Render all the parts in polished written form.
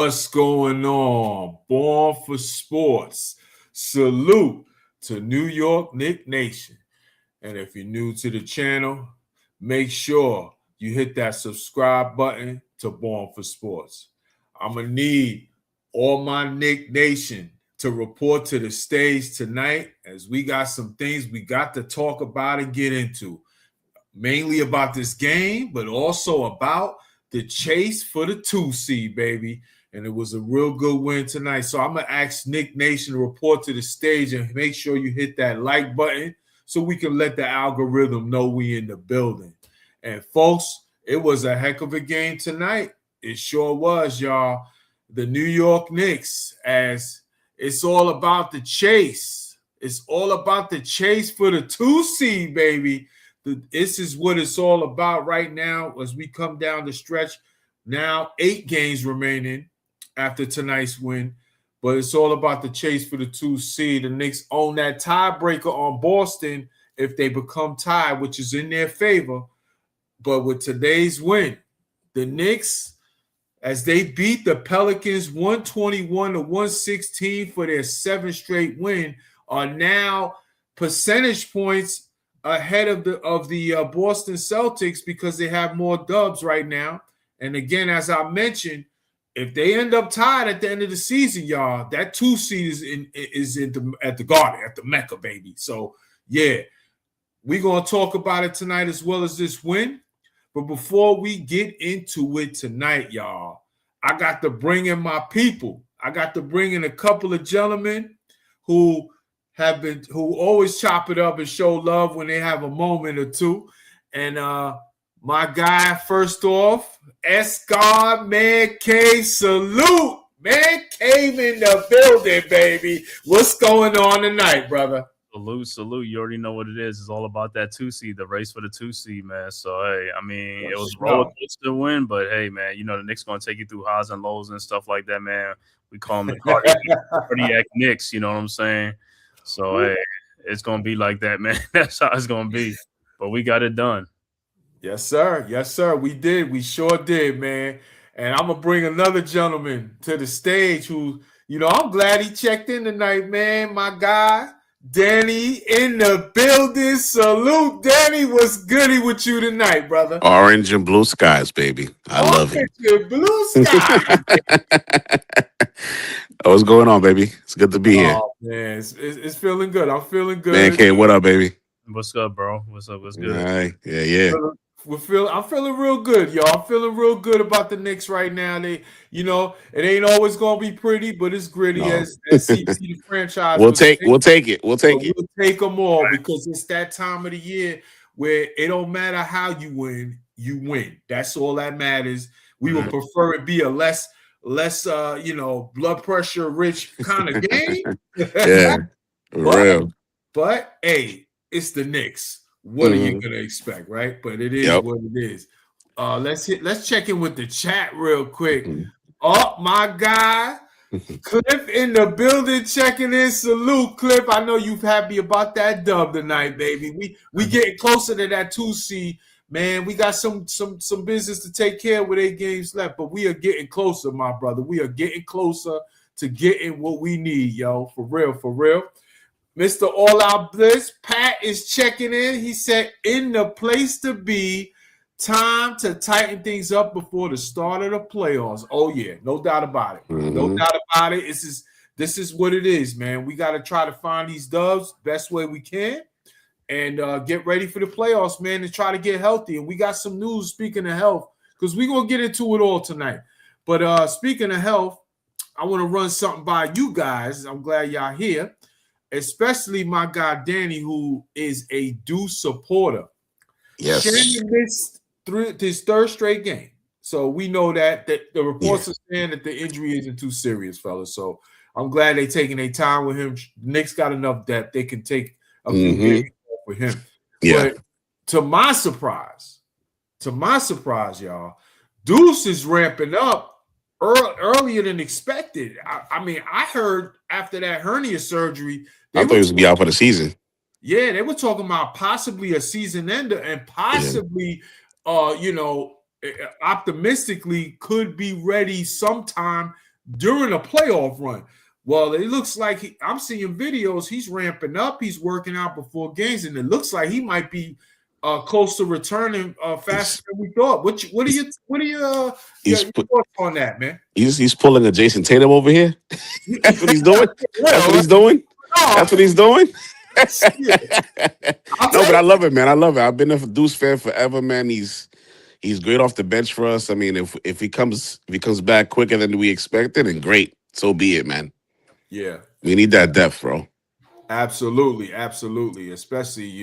What's going on? Born for Sports. Salute to New York Knicks Nation. And if you're new to the channel, make sure you hit that subscribe button to Born for Sports. I'm going to need all my Knicks Nation to report to the stage tonight, as we got some things we got to talk about and get into. Mainly about this game, but also about the chase for the 2 seed, baby. And it was a real good win tonight. So I'm going to ask Knicks Nation to report to the stage and make sure you hit that like button so we can let the algorithm know we in the building. And folks, it was a heck of a game tonight. It sure was, y'all. The New York Knicks, as it's all about the chase. It's all about the chase for the 2 seed, baby. This is what it's all about right now as we come down the stretch. Now 8 games remaining after tonight's win, but it's all about the chase for the 2 seed. The Knicks own that tiebreaker on Boston if they become tied, which is in their favor. But with today's win, the Knicks, as they beat the Pelicans 121-116 for their 7th straight win, are now percentage points ahead of the Boston Celtics because they have more dubs right now. And again, as I mentioned, if they end up tied at the end of the season, y'all, that 2 seed is at the Garden, at the Mecca, baby. So yeah, we're gonna talk about it tonight as well as this win. But before we get into it tonight, y'all, I got to bring in my people. I got to bring in a couple of gentlemen who always chop it up and show love when they have a moment or two. And my guy, first off, Escar Man Cave, salute. Man Cave in the building, baby. What's going on tonight, brother? Salute. You already know what it is. It's all about that 2 seed, the race for the 2 seed, man. So, hey, I mean, it was a roller coaster win, but hey, man, you know, the Knicks going to take you through highs and lows and stuff like that, man. We call them the cardiac Knicks, you know what I'm saying? So, hey, it's going to be like that, man. That's how it's going to be. But we got it done. Yes, sir. Yes, sir. We did. We sure did, man. And I'm going to bring another gentleman to the stage who, you know, I'm glad he checked in tonight, man. My guy, Danny, in the building. Salute, Danny. What's goody with you tonight, brother? Orange and blue skies, baby. I love it. Orange and blue skies. What's going on, baby? It's good to be here. Oh, man. It's feeling good. I'm feeling good. Man, K, what up, baby? What's up, bro? What's up? What's good? All right. Yeah. I'm feeling real good, y'all. I'm feeling real good about the Knicks right now. They, you know, it ain't always gonna be pretty, but it's gritty as CP the franchise. We'll take it. We'll take it. We'll take them all because it's that time of the year where it don't matter how you win, you win. That's all that matters. We would prefer it be a less blood pressure rich kind of game. Yeah, real. But hey, it's the Knicks. What are you gonna expect, right? But it is what it is. Let's check in with the chat real quick. Oh, my guy, Cliff in the building, checking in. Salute, Cliff. I know you're happy about that dub tonight, baby. We getting closer to that 2 seed, man. We got some business to take care of with 8 games left, but we are getting closer, my brother. We are getting closer to getting what we need, yo. For real. Mr. All Out Bliss, Pat is checking in. He said, in the place to be, time to tighten things up before the start of the playoffs. Oh, yeah, no doubt about it. No doubt about it. This is what it is, man. We got to try to find these dubs best way we can and get ready for the playoffs, man, and try to get healthy. And we got some news, speaking of health, because we're going to get into it all tonight. But speaking of health, I want to run something by you guys. I'm glad y'all here. Especially my guy Danny, who is a Deuce supporter. Yes. Shannon missed his 3rd straight game. So we know that the reports are saying that the injury isn't too serious, fellas. So I'm glad they're taking their time with him. Knicks got enough depth. They can take a few games with him. Yeah. But to my surprise, y'all, Deuce is ramping up earlier than expected. I mean, I heard after that hernia surgery, I thought he was going to be out for the season. Yeah, they were talking about possibly a season ender and possibly, optimistically could be ready sometime during a playoff run. Well, it looks like I'm seeing videos. He's ramping up. He's working out before games, and it looks like he might be close to returning faster than we thought. What are your thoughts on that, man? He's pulling a Jason Tatum over here. That's what he's doing. That's what he's doing. That's what he's doing. No, but I love it, man. I love it. I've been a Deuce fan forever, man. He's great off the bench for us. I mean, if he comes back quicker than we expected, and great, so be it, man. Yeah, we need that depth, bro. Absolutely. Especially,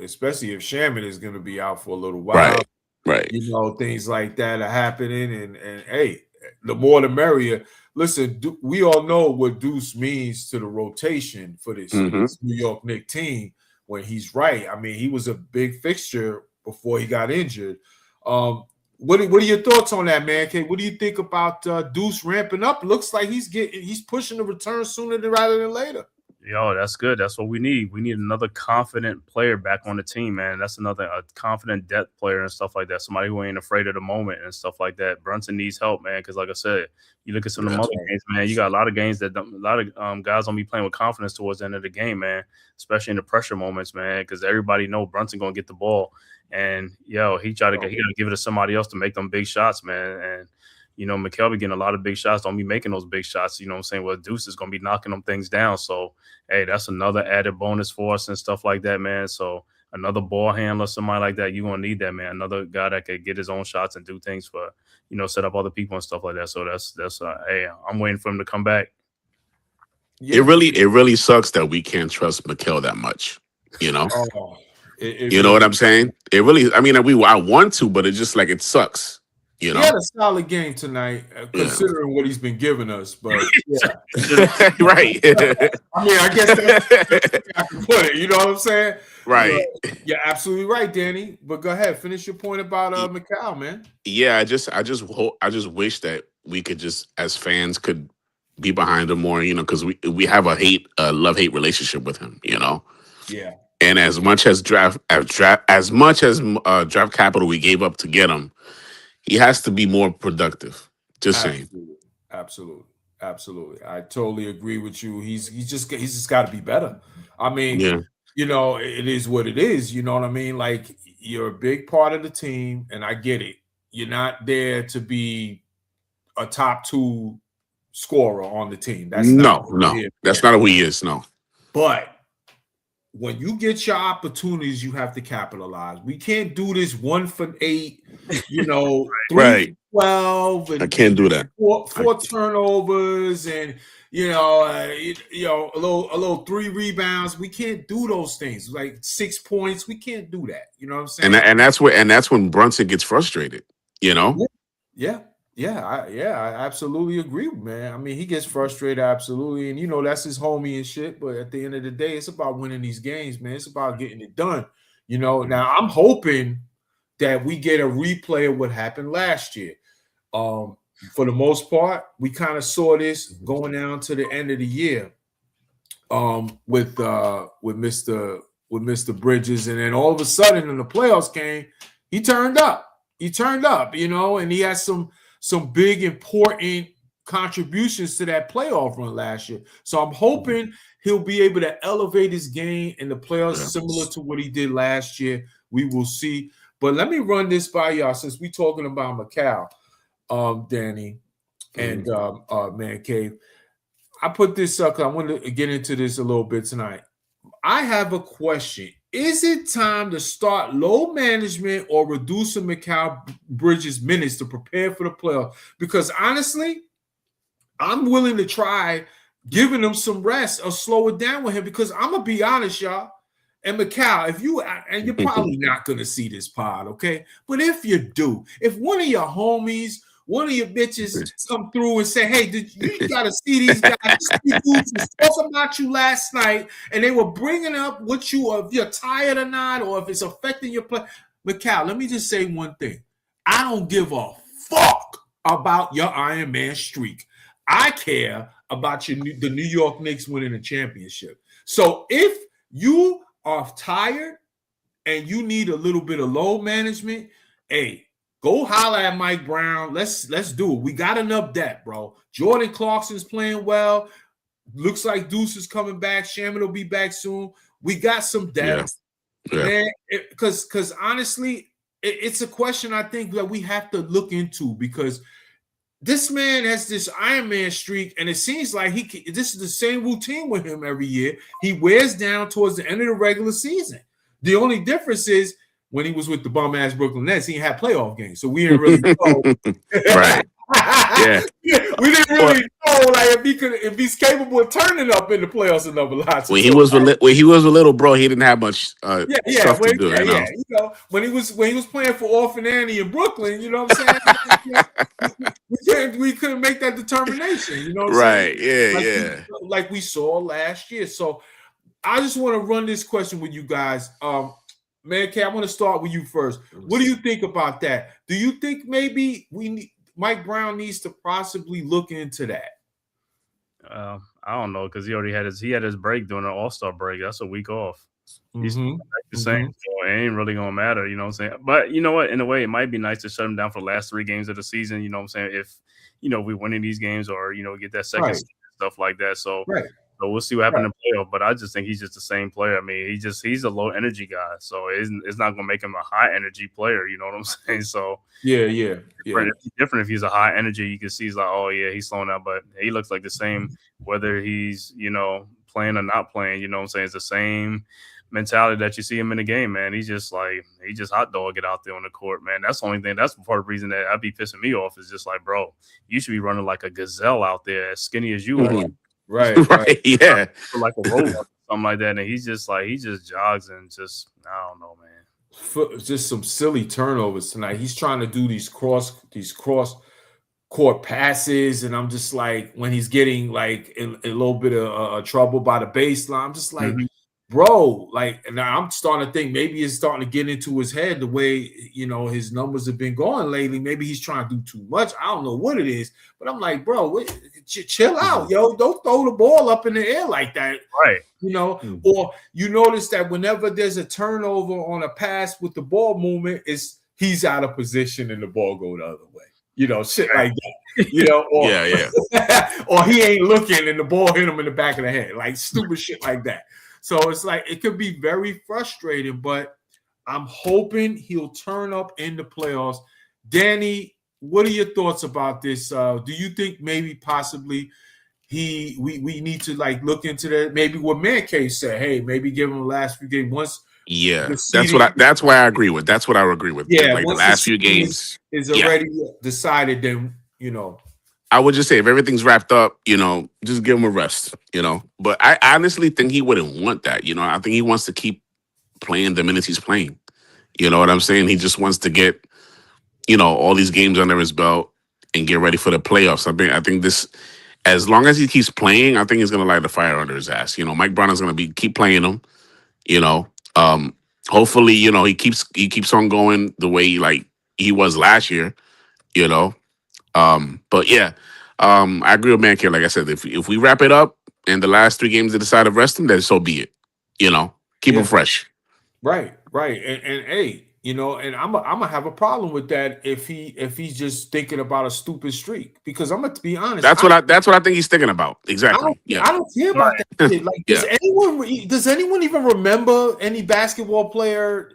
especially if Shaman is going to be out for a little while. Right. Things like that are happening, and hey, the more the merrier. Listen, we all know what Deuce means to the rotation for this New York Knicks team when he's right. I mean, he was a big fixture before he got injured. What are your thoughts on that, man? What do you think about Deuce ramping up? Looks like he's pushing the return sooner rather than later. Yo, that's good. That's what we need. We need another confident player back on the team, man. That's a confident depth player and stuff like that. Somebody who ain't afraid of the moment and stuff like that. Brunson needs help, man, because like I said, you look at some of the other games, man, you got a lot of games that a lot of guys don't be playing with confidence towards the end of the game, man, especially in the pressure moments, man, because everybody know Brunson going to get the ball. And, he got to give it to somebody else to make them big shots, man. And, Mikal be getting a lot of big shots. Don't be making those big shots. You know what I'm saying? Well, Deuce is going to be knocking them things down. So, hey, that's another added bonus for us and stuff like that, man. So, another ball handler, somebody like that, you're going to need that, man. Another guy that could get his own shots and do things for, set up other people and stuff like that. So, that's hey, I'm waiting for him to come back. Yeah. It really sucks that we can't trust Mikal that much, you know? You know what I'm saying? It really, I mean, I want to, but it's just like it sucks. He had a solid game tonight, considering what he's been giving us. But right. I mean, I guess that's I can put it. You know what I'm saying? Right. But you're absolutely right, Danny. But go ahead, finish your point about Mikal, man. Yeah, I just wish that we could just, as fans, could be behind him more. Because we have a love-hate relationship with him. Yeah. And as much as draft capital we gave up to get him, he has to be more productive. Just saying. Absolutely. I totally agree with you. He's just got to be better. I mean, it is what it is. You know what I mean? Like, you're a big part of the team, and I get it. You're not there to be a top 2 scorer on the team. That's not who he is. No, but when you get your opportunities, you have to capitalize. We can't do this 1 for 8, 3 right. 12. I can't do that. Four turnovers and a little 3 rebounds. We can't do those things. Like 6 points, we can't do that. You know what I'm saying? And that's when Brunson gets frustrated. Yeah, I absolutely agree, man. I mean, he gets frustrated, absolutely. And, that's his homie and shit. But at the end of the day, it's about winning these games, man. It's about getting it done. Now I'm hoping that we get a replay of what happened last year. For the most part, we kind of saw this going down to the end of the year with Mr. Bridges. And then all of a sudden, when the playoffs came, he turned up. And he has some big, important contributions to that playoff run last year. So I'm hoping he'll be able to elevate his game in the playoffs similar to what he did last year. We will see. But let me run this by y'all since we're talking about Mikal, Danny, and Man Cave. I put this up because I want to get into this a little bit tonight. I have a question. Is it time to start low management or reducing Mikal Bridges' minutes to prepare for the playoffs? Because honestly, I'm willing to try giving him some rest or slow it down with him, because I'm going to be honest, y'all. And Mikal, you're probably not going to see this pod, okay? But if you do, if one of your homies, one of your bitches come through and say, hey, you got to see these guys. These dudes was talking about you last night, and they were bringing up what if you're tired or not, or if it's affecting your play. Mikal, let me just say one thing. I don't give a fuck about your Iron Man streak. I care about the New York Knicks winning a championship. So if you are tired and you need a little bit of load management, hey, Go holler at Mike Brown. Let's do it. We got enough depth, bro. Jordan Clarkson's playing well. Looks like Deuce is coming back. Shaman will be back soon. We got some depth, man. Because honestly, it's a question I think that we have to look into because this man has this Iron Man streak, and it seems like this is the same routine with him every year. He wears down towards the end of the regular season. The only difference is when he was with the bum ass Brooklyn Nets, he had playoff games, so we didn't really know. Right? Yeah, we didn't really know like if he's capable of turning up in the playoffs another lot. When he was a little bro, he didn't have much stuff to do. You know, when he was playing for Orphan Annie in Brooklyn, you know what I'm saying? we couldn't make that determination. You know what I'm saying? Like we saw last year. So I just want to run this question with you guys. Man, K, I want to start with you first. What do you think about that? Do you think maybe Mike Brown needs to possibly look into that? I don't know because he already had his break during the All-Star break. That's a week off. He's the same, so it ain't really gonna matter. You know what I'm saying? But you know what? In a way, it might be nice to shut him down for the last 3 games of the season. You know what I'm saying? If we're winning these games or get that second stuff like that. So. So we'll see what happens in the playoff. But I just think he's just the same player. I mean, he's a low energy guy, so it's not gonna make him a high energy player. You know what I'm saying? So different if he's a high energy. You can see he's like, oh yeah, he's slowing down, but he looks like the same whether he's playing or not playing. You know what I'm saying? It's the same mentality that you see him in the game, man. He's just hot dog it out there on the court, man. That's the only thing. That's part of the reason that I'd be pissing me off is just like, bro, you should be running like a gazelle out there, as skinny as you are. Right. Yeah. Like a robot or something like that. And he just jogs and just, I don't know, man. Just some silly turnovers tonight. He's trying to do these cross court passes. And I'm just like, when he's getting like in a little bit of trouble by the baseline, I'm just like, bro, like, and I'm starting to think maybe it's starting to get into his head the way, his numbers have been going lately. Maybe he's trying to do too much. I don't know what it is, but I'm like, bro, chill out, yo. Don't throw the ball up in the air like that. Right. Or you notice that whenever there's a turnover on a pass with the ball movement, he's out of position and the ball go the other way. Shit like that. Or, or he ain't looking and the ball hit him in the back of the head. Like stupid shit like that. So it's like it could be very frustrating, but I'm hoping he'll turn up in the playoffs. Danny, what are your thoughts about this? Do you think maybe possibly we need to like look into that? Maybe what Man Cave said, hey, maybe give him the last few games once. Yeah, that's what I agree with. That's what I would agree with. Yeah, like the last few games is already decided. Then I would just say if everything's wrapped up, just give him a rest, But I honestly think he wouldn't want that, I think he wants to keep playing the minutes he's playing. You know what I'm saying? He just wants to get, all these games under his belt and get ready for the playoffs. I think this, as long as he keeps playing, I think he's gonna light the fire under his ass. Mike Brown is gonna keep playing him. Hopefully, he keeps on going the way he was last year. But yeah, I agree with Mankey. Like I said, if we wrap it up and the last 3 games they decide to rest him, then so be it. Keep him fresh. Right. And hey, and I'm gonna have a problem with that if he's just thinking about a stupid streak. Because I'm gonna be honest. That's what I think he's thinking about. Exactly. I don't care about that shit. Like, does anyone even remember any basketball player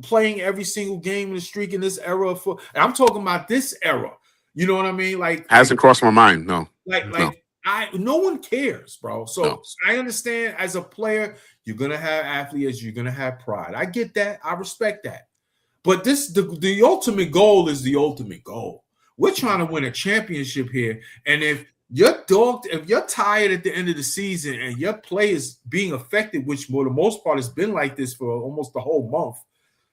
playing every single game in the streak in this era? And I'm talking about this era. You know what I mean? Like, hasn't crossed my mind. No. No one cares, bro. So No. I understand as a player, you're gonna have athletes, you're gonna have pride. I get that. I respect that. But the ultimate goal is the ultimate goal. We're trying to win a championship here. And if you're tired at the end of the season and your play is being affected, which for the most part has been like this for almost the whole month,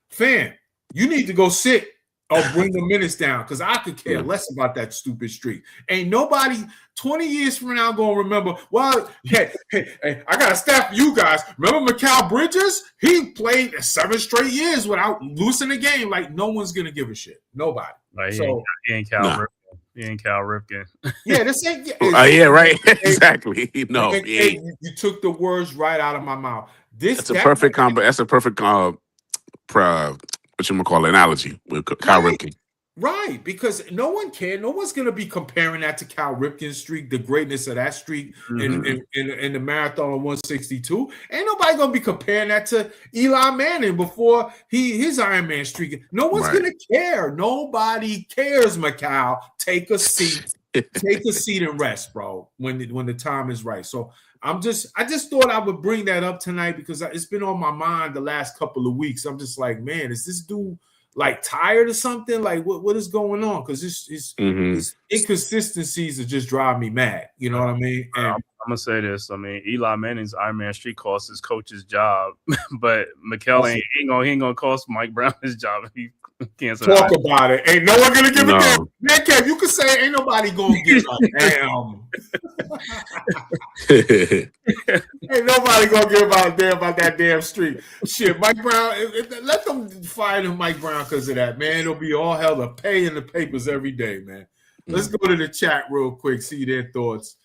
fam, you need to go sit or bring the minutes down, because I could care less about that stupid streak. Ain't nobody 20 years from now going to remember, well, hey, I got a stat for you guys. Remember Mikal Bridges? He played 7 straight years without losing a game. Like, no one's going to give a shit. Nobody. Like, he ain't Cal Ripken. He ain't Cal Ripken. Yeah, this ain't. Yeah, right. Exactly. No, you took the words right out of my mouth. That's a perfect combo. That's a perfect what you call analogy with Kyle Ripken. Right, because no one can. No one's going to be comparing that to Cal Ripken's streak, the greatness of that streak in the marathon of 162. Ain't nobody going to be comparing that to Eli Manning before his Ironman streak. No one's going to care. Nobody cares, Macau. Take a seat. Take a seat and rest, bro, when the time is right. So I just thought I would bring that up tonight because it's been on my mind the last couple of weeks. I'm just like, man, is this dude like tired or something? Like what is going on? Because his inconsistencies are just driving me mad. You know what I mean? And I'm gonna say this. I mean, Eli Manning's Ironman streak cost his coach's job, but Mikel ain't gonna cost Mike Brown his job if he cancels. Talk about it. Ain't no one gonna give a damn. Man, Kev, you can say ain't nobody gonna give a damn. Ain't nobody gonna give a damn about that damn streak. Shit, Mike Brown. Let them fire him, Mike Brown, because of that. Man, it'll be all hell to pay in the papers every day, man. Let's go to the chat real quick, see their thoughts.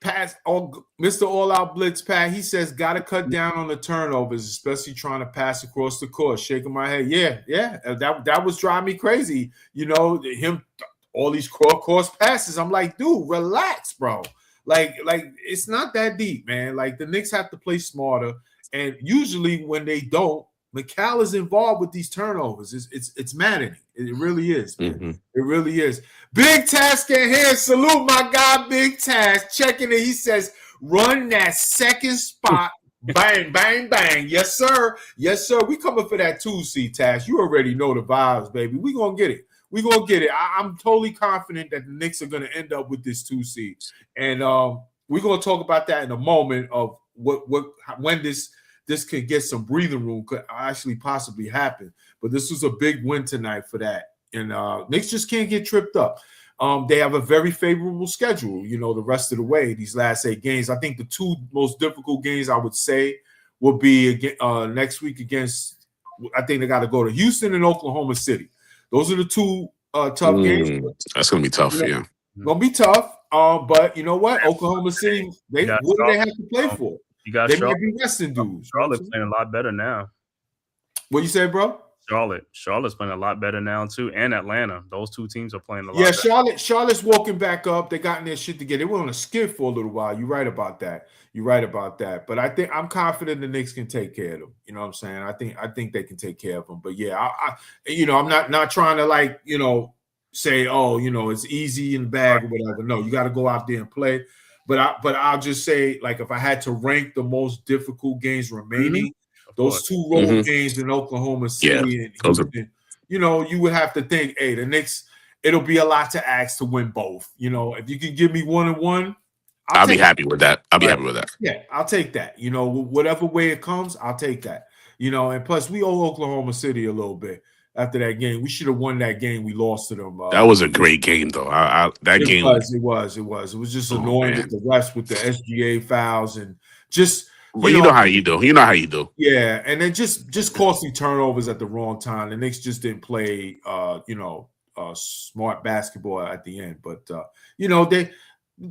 Mr. All Out Blitz Pat, he says, gotta cut down on the turnovers, especially trying to pass across the course. Shaking my head. Yeah. That was driving me crazy. You know, him all these cross passes. I'm like, dude, relax, bro. Like it's not that deep, man. Like the Knicks have to play smarter. And usually when they don't, McCall is involved with these turnovers. It's maddening. It really is, man. It really is. Big Task in here. Salute my guy, Big Task. Checking it. He says, run that second spot. Bang, bang, bang. Yes, sir. Yes, sir. We coming for that 2C, Task. You already know the vibes, baby. We gonna get it. We're going to get it. I'm totally confident that the Knicks are going to end up with this 2C. And we're going to talk about that in a moment of when this could get some breathing room could actually possibly happen. But this was a big win tonight for that. And Knicks just can't get tripped up. They have a very favorable schedule, you know, the rest of the way, these last 8 games. I think the 2 most difficult games I would say will be next week against, I think they got to go to Houston and Oklahoma City. Those are the 2 tough games. That's going to be tough, yeah. Going to be tough. But you know what? Oklahoma City, what do they have to play for? They may be resting dudes. Charlotte's playing a lot better now. What you say, bro? Charlotte's playing a lot better now, too. And Atlanta. Those 2 teams are playing a lot better. Charlotte's walking back up. They gotten their shit together. They were on a skid for a little while. You're right about that. But I think I'm confident the Knicks can take care of them. You know what I'm saying? I think they can take care of them. But yeah, I'm not trying to like, you know, say, oh, you know, it's easy in the bag or whatever. No, you got to go out there and play. But I'll just say, like, if I had to rank the most difficult games remaining, those 2 road games in Oklahoma City and Houston, you know, you would have to think, hey, the Knicks, it'll be a lot to ask to win both. You know, if you can give me 1-1, I'll be happy with that. I'll be happy with that. Yeah, I'll take that. You know, whatever way it comes, I'll take that. You know, and plus we owe Oklahoma City a little bit after that game. We should have won that game. We lost to them. That was a great game, though. It was just annoying with the refs with the SGA fouls and just. Well, you know how you do. You know how you do. Yeah, and then just costly turnovers at the wrong time. The Knicks just didn't play, smart basketball at the end. But you know, they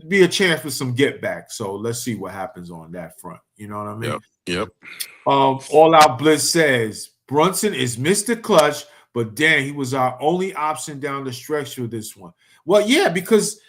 be a chance for some get back. So let's see what happens on that front. You know what I mean? Yep. All Out Blitz says Brunson is Mr. Clutch, but damn, he was our only option down the stretch for this one. Well, yeah, because,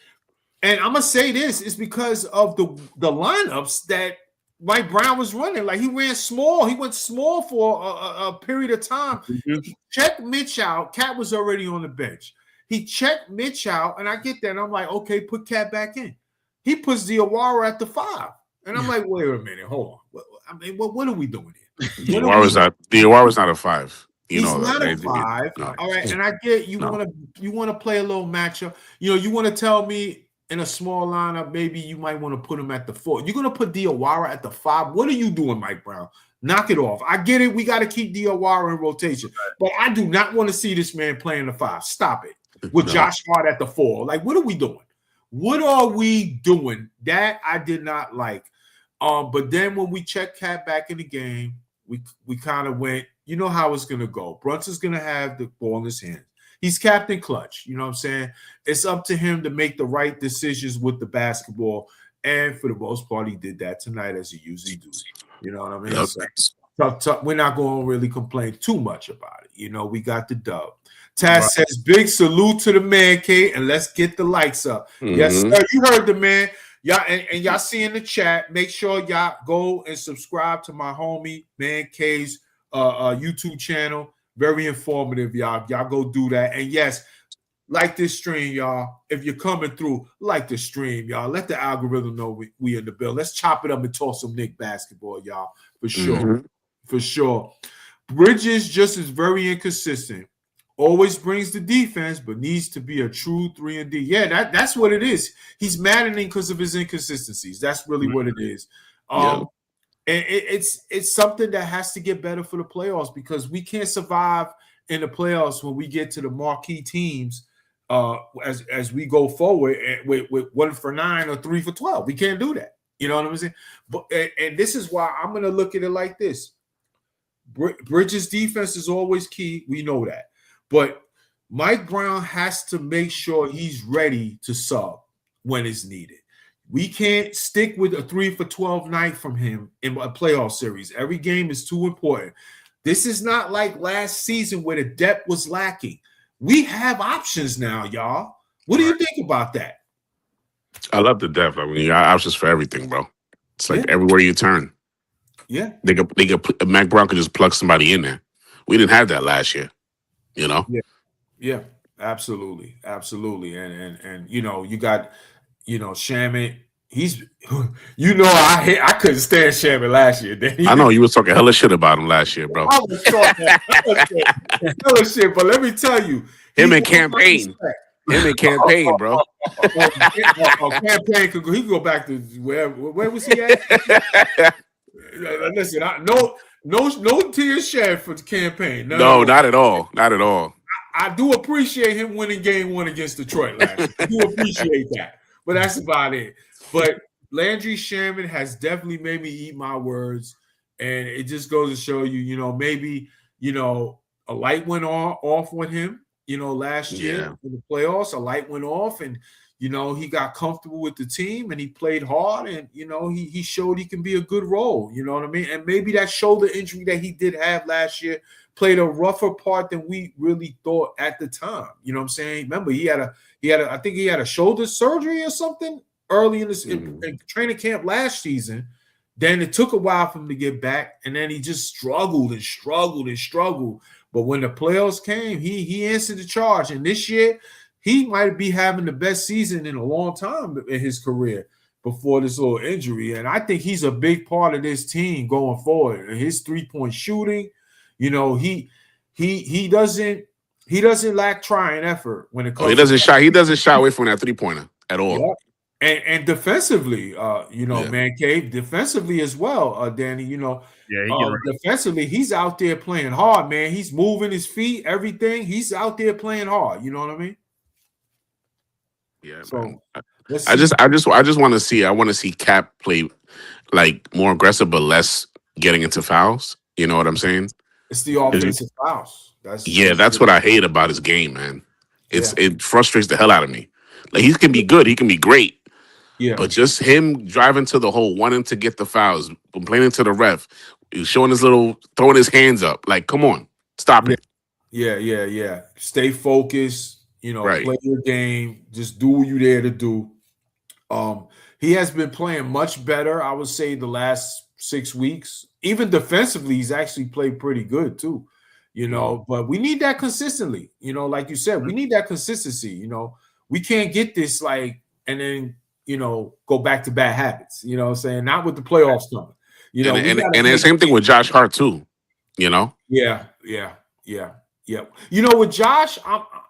and I'm gonna say this, it's because of the lineups that Mike Brown was running. Like he ran small. He went small for a period of time. He checked Mitch out. Cat was already on the bench. He checked Mitch out, and I get that. And I'm like, okay, put Cat back in. He puts Diawara at the 5. And I'm like, wait a minute, hold on. I mean, what are we doing here? Diawara's not a 5. He's not a 5. No. All right, and I get you want to play a little matchup. You know, you want to tell me in a small lineup, maybe you might want to put him at the 4. You're going to put Diawara at the 5. What are you doing, Mike Brown? Knock it off. I get it. We got to keep Diawara in rotation. But I do not want to see this man playing the 5. Stop it. With Josh Hart at the 4. Like, what are we doing? What are we doing? That I did not like. But then when we checked Cat back in the game, we kind of went, you know how it's going to go. Brunson's going to have the ball in his hands. He's Captain Clutch. You know what I'm saying? It's up to him to make the right decisions with the basketball. And for the most part, he did that tonight as he usually does. You know what I mean? Yep. tough. We're not going to really complain too much about it. You know, we got the dub. Taz says, big salute to the man cave, and let's get the lights up. Yes, sir. You heard the man. Y'all and y'all see in the chat. Make sure y'all go and subscribe to my homie Man Cave's YouTube channel. Very informative, y'all. Y'all go do that. And yes, like this stream, y'all. If you're coming through, like the stream, y'all. Let the algorithm know we in the bill. Let's chop it up and talk some Knicks basketball, y'all. For sure. For sure. Bridges just is very inconsistent. Always brings the defense, but needs to be a true 3-and-D. Yeah, that's what it is. He's maddening because of his inconsistencies. That's really what it is. And it's something that has to get better for the playoffs because we can't survive in the playoffs when we get to the marquee teams as we go forward with 1 for 9 or 3 for 12. We can't do that. You know what I'm saying? But and this is why I'm going to look at it like this. Bridges' defense is always key. We know that. But Mike Brown has to make sure he's ready to sub when it's needed. We can't stick with a 3 for 12 night from him in a playoff series. Every game is too important. This is not like last season where the depth was lacking. We have options now, y'all. What do you think about that? I love the depth. I mean, you got options for everything, bro. It's like everywhere you turn. Yeah. Mac Brown could just plug somebody in there. We didn't have that last year. You know? Yeah, absolutely. And you know, you got, you know, Shaman. He's, you know, I couldn't stand Shaman last year. I know you was talking hella shit about him last year, bro. I was talking hella shit, but let me tell you, him in campaign, bro. Campaign could he go back to where was he at? Listen, no tears shed for the campaign. No, not at all. Not at all. I do appreciate him winning game 1 against Detroit last year. I do appreciate that. But that's about it. But Landry Shaman has definitely made me eat my words. And it just goes to show you, you know, maybe, you know, a light went off with him, you know, last year in the playoffs. A light went off and, you know, he got comfortable with the team and he played hard and, you know, he showed he can be a good role. You know what I mean? And maybe that shoulder injury that he did have last year played a rougher part than we really thought at the time. You know what I'm saying? Remember, I think he had a shoulder surgery or something early in in training camp last season. Then it took a while for him to get back, and then he just struggled. But when the playoffs came, he answered the charge. And this year, he might be having the best season in a long time in his career before this little injury. And I think he's a big part of this team going forward. And his 3-point shooting, you know, he doesn't lack trying effort when it comes. He doesn't shy away from that 3-pointer at all. Yeah. And defensively, you know, Man Cave, defensively as well, Danny, you know, defensively, he's out there playing hard, man. He's moving his feet, everything. He's out there playing hard. You know what I mean? Yeah. So I just want to see. I want to see Cap play like more aggressive, but less getting into fouls. You know what I'm saying? It's the offensive fouls. That's what I hate about his game, man. It frustrates the hell out of me. Like he can be good, he can be great. Yeah. But just him driving to the hole, wanting to get the fouls, complaining to the ref, showing throwing his hands up. Like, come on, stop it. Yeah. Stay focused. You know, play your game. Just do what you're there to do. He has been playing much better, I would say, the last 6 weeks. Even defensively, he's actually played pretty good too. You know, but we need that consistently. You know, like you said, we need that consistency. You know, we can't get this and then, you know, go back to bad habits. You know what I'm saying? Not with the playoffs coming. You know, and the same thing with Josh Hart too. You know? Yeah. You know, with Josh,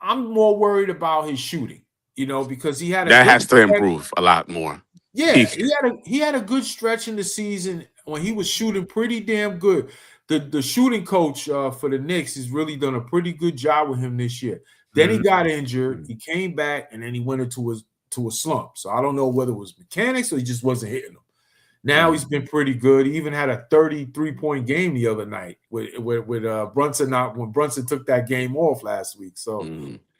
I'm more worried about his shooting. You know, because he had has to improve a lot more. Yeah, he had a good stretch in the season when he was shooting pretty damn good. The shooting coach for the Knicks has really done a pretty good job with him this year. Then he got injured. He came back, and then he went into a slump. So I don't know whether it was mechanics or he just wasn't hitting them. Now he's been pretty good. He even had a 33-point game the other night with Brunson when Brunson took that game off last week. So,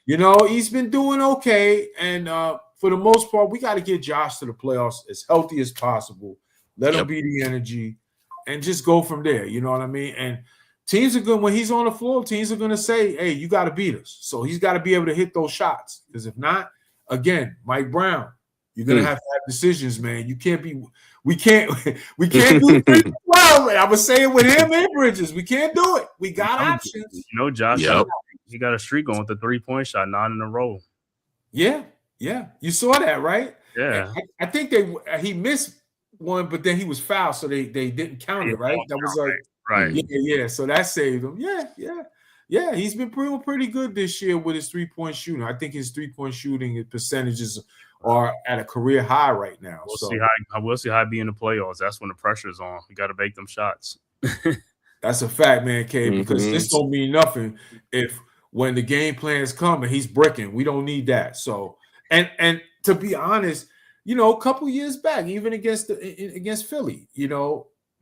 you know, he's been doing okay. And for the most part, we got to get Josh to the playoffs as healthy as possible. Let him be the energy. and just go from there. You know what I mean? And teams are good when he's on the floor. Teams are going to say, "Hey, you got to beat us." So he's got to be able to hit those shots. Because if not, again, Mike Brown, you're going to have decisions, man. You can't be. We can't do it well. Man. I was saying with him and Bridges, we can't do it. We got options. Josh, he got a streak going with the 3-point shot, 9 in a row. Yeah. You saw that, right? Yeah. I think he missed one, but then he was fouled, so they didn't count it, right? That was like right. Yeah. So that saved him. Yeah. He's been pretty good this year with his 3-point shooting. I think his 3-point shooting percentages are at a career high right now. We'll see how it be in the playoffs. That's when the pressure's on. You got to make them shots. That's a fact, man, K, because this don't mean nothing if when the game plans come and he's bricking. We don't need that. So and to be honest, a couple years back, even against Philly,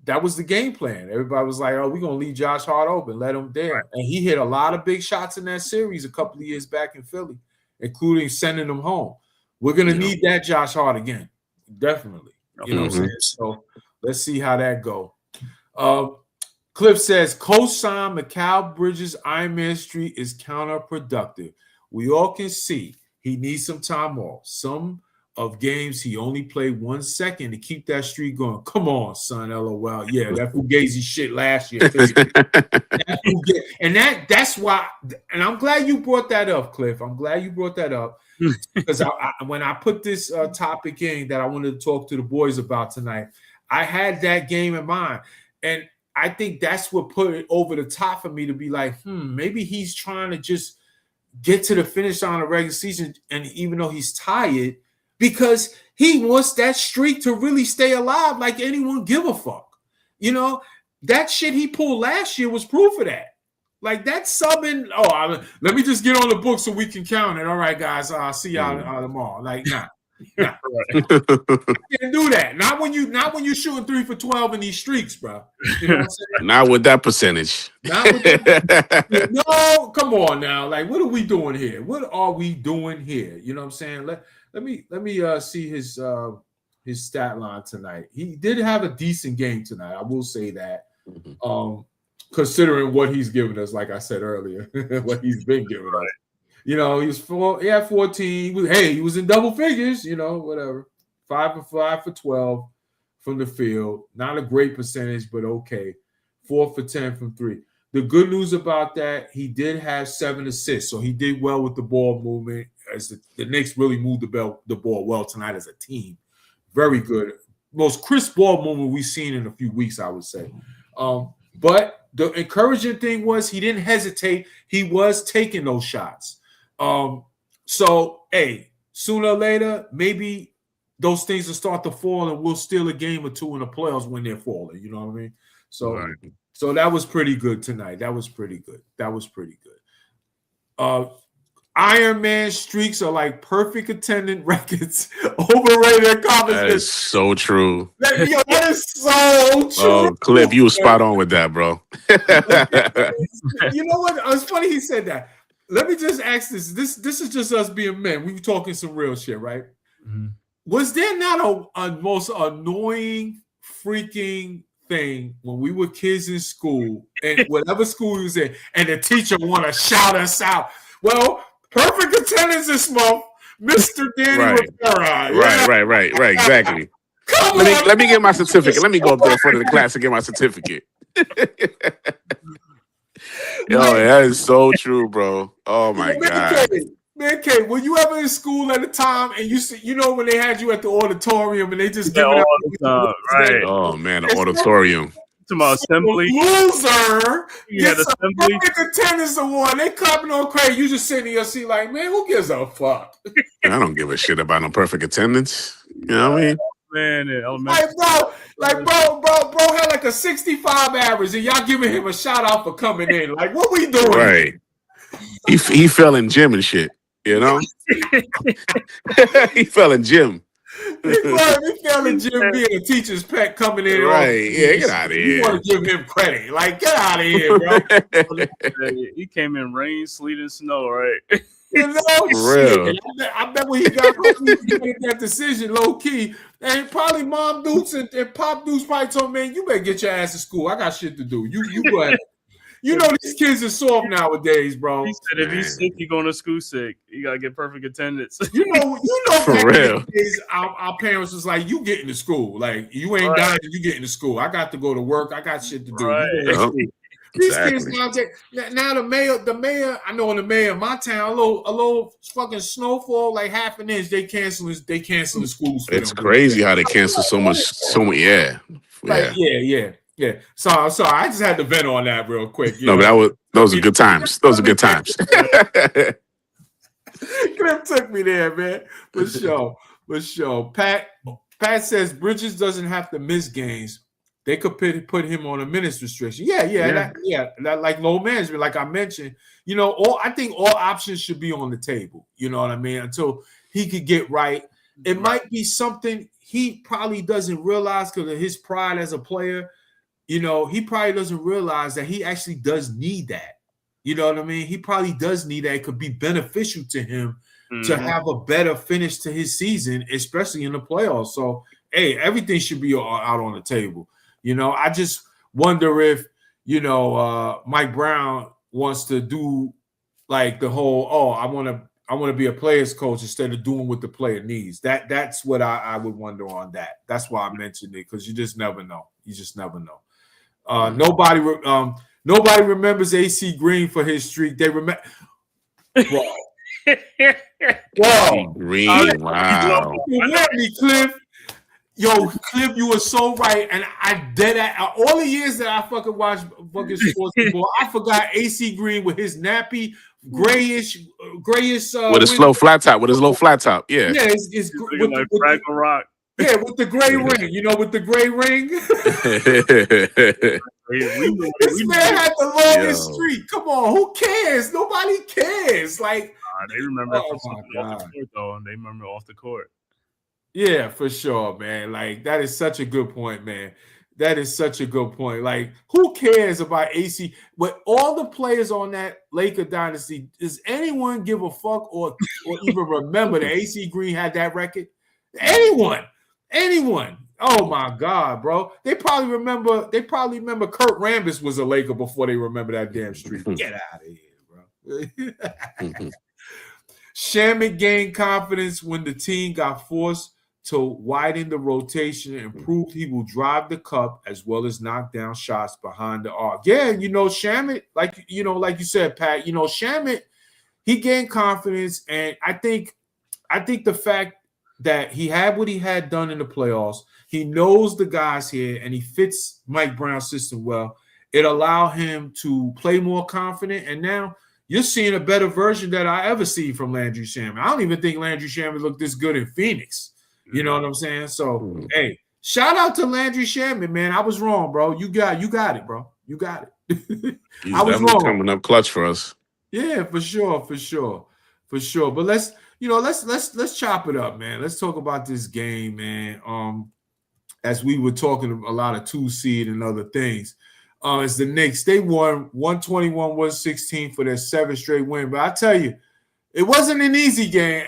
that was the game plan. Everybody was like, "Oh, we're gonna leave Josh Hart open, let him there," and he hit a lot of big shots in that series a couple of years back in Philly, including sending them home. We're gonna need that Josh Hart again, definitely. You know what I'm saying? So let's see how that go. Cliff says, co-sign Mikal Bridges' Iron Man streak is counterproductive. We all can see he needs some time off. Some of games he only played 1 second to keep that streak going. Come on, son, LOL. Yeah, that Fugazi shit last year. And that's why, and I'm glad you brought that up, Cliff. I'm glad you brought that up. Because when I put this topic in that I wanted to talk to the boys about tonight, I had that game in mind. And I think that's what put it over the top for me to be like, maybe he's trying to just get to the finish line of regular season, and even though he's tired, because he wants that streak to really stay alive like anyone give a fuck. That shit he pulled last year was proof of that. Like that subbing, let me just get on the book so we can count it. All right, guys, I'll see y'all tomorrow. Like, nah. I can't do that. Not when you're shooting 3 for 12 in these streaks, bro. You know what I'm saying? Not with that percentage. No, come on now. Like, what are we doing here? What are we doing here? You know what I'm saying? Let me see his stat line tonight. He did have a decent game tonight. I will say that. Considering what he's given us, like I said earlier, what he's been giving us. He had 14. He was in double figures, whatever. 5 for 12 from the field. Not a great percentage, but okay. 4 for 10 from 3. The good news about that, he did have 7 assists, so he did well with the ball movement. As the Knicks really moved the ball well tonight as a team. Very good. Most crisp ball movement we've seen in a few weeks, I would say. But the encouraging thing was he didn't hesitate. He was taking those shots. So, sooner or later, maybe those things will start to fall and we'll steal a game or two in the playoffs when they're falling. You know what I mean? So that was pretty good tonight. That was pretty good. Iron Man streaks are like perfect attendant records. Overrated accomplishments. That is so true. That is so true. Oh, Cliff, you were spot on with that, bro. You know what? It's funny he said that. Let me just ask this. This is just us being men. We were talking some real shit, right? Mm-hmm. Was there not a most annoying freaking thing when we were kids in school and whatever school you was in, and the teacher want to shout us out? Well, perfect attendance this month, Mr. Danny Rivera. Right, exactly. Let me get my certificate. Let me go up there in front of the class and get my certificate. Yo, that is so true, bro. Oh my God. Man, Kate, were you ever in school at a time and you see, when they had you at the auditorium and they just give it out? Right. Oh man, the auditorium. To my assembly. Loser gets a perfect attendance award. They clapping on crazy. You just sitting in your seat like, man, who gives a fuck? I don't give a shit about no perfect attendance. You know what I mean? Man, bro had like a 65 average, and y'all giving him a shout out for coming in. Like, what we doing? Right. He fell in gym and shit. He fell in gym. He failing Jim being a teacher's pet coming in. Right. Yeah, get out of You want here. to give him credit. Like, get out of here, bro. He came in rain, sleet, and snow, right? You know, For shit. real. I bet when he got home, he made that decision low key. And probably Mom Dukes and Pop Dukes probably told him, man, you better get your ass to school. I got shit to do. You go ahead. You know, these kids are soft nowadays, bro. He said if he's sick, he going to school sick. You got to get perfect attendance. You know, For back real. in the days, our parents was like, you get into school. Like, you ain't dying, you get into school. I got to go to work. I got shit to do. Right. You go to school. These Exactly. kids now the mayor, I know in the mayor of my town, a little fucking snowfall, like half an inch, they canceling schools. For It's them. crazy how they cancel so much. Yeah. Like, yeah. So I'm sorry, I just had to vent on that real quick. No, but those are good times. Those are good times. Cliff took me there, man. For sure. Pat says Bridges doesn't have to miss games. They could put him on a minutes restriction. Yeah. That like low management, like I mentioned. You know, I think all options should be on the table. You know what I mean? Until he could get right. It might be something he probably doesn't realize because of his pride as a player. You know, he probably doesn't realize that he actually does need that. You know what I mean? He probably does need that. It could be beneficial to him to have a better finish to his season, especially in the playoffs. So, hey, everything should be out on the table. You know, I just wonder if, you know, Mike Brown wants to do like the whole, I want to be a player's coach instead of doing what the player needs. That's what I would wonder on that. That's why I mentioned it, because you just never know. You just never know. Nobody remembers AC Green for his streak. They remember, bro. Green, wow. Cliff. Yo, Cliff, you were so right, and I did that. All the years that I fucking watched fucking sports football, I forgot AC Green with his nappy, grayish. With his low flat top. Yeah. Yeah, it's with like Rock. Yeah, with the gray ring. You know, with the gray ring. This man had the longest streak. Come on, who cares? Nobody cares. Like, they remember off the court, though. They remember off the court. Yeah, for sure, man. Like, that is such a good point, man. That is such a good point. Like, who cares about AC? But all the players on that Laker dynasty, does anyone give a fuck or even remember that AC Green had that record? Anyone. Oh my God, bro. They probably remember Kurt Rambis was a Laker before they remember that damn streak. Get out of here, bro. Shamet gained confidence when the team got forced to widen the rotation and proved he will drive the cup as well as knock down shots behind the arc. Yeah, you know, Shamet, like you said, Pat, you know, Shamet, he gained confidence, and I think the fact that he had what he had done in the playoffs, he knows the guys here, and he fits Mike Brown's system well. It allowed him to play more confident, and now you're seeing a better version that I ever see from Landry Shamet. I don't even think Landry Shamet looked this good in Phoenix. You know what I'm saying? So, hey, shout out to Landry Shamet, man. I was wrong, bro. You got it, bro. You got it. He's I was definitely wrong. coming up clutch for us. Yeah, for sure. But let's chop it up, man. Let's talk about this game, man. As we were talking a lot of 2 seed and other things. It's the Knicks. They won 121-116 for their 7th straight win. But I tell you, it wasn't an easy game.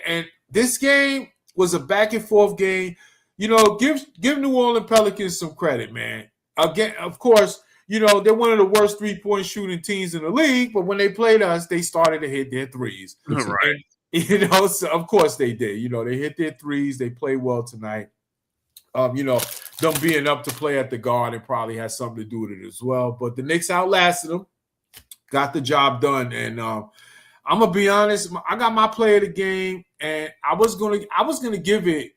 And this game was a back and forth game. You know, give New Orleans Pelicans some credit, man. Again, of course, you know, they're one of the worst 3-point shooting teams in the league, but when they played us, they started to hit their threes. Right. And, you know, so of course they did. You know, they hit their threes. They played well tonight. You know, them being up to play at the Garden probably has something to do with it as well. But the Knicks outlasted them, got the job done, and I'm gonna be honest. I got my player of the game, and I was gonna give it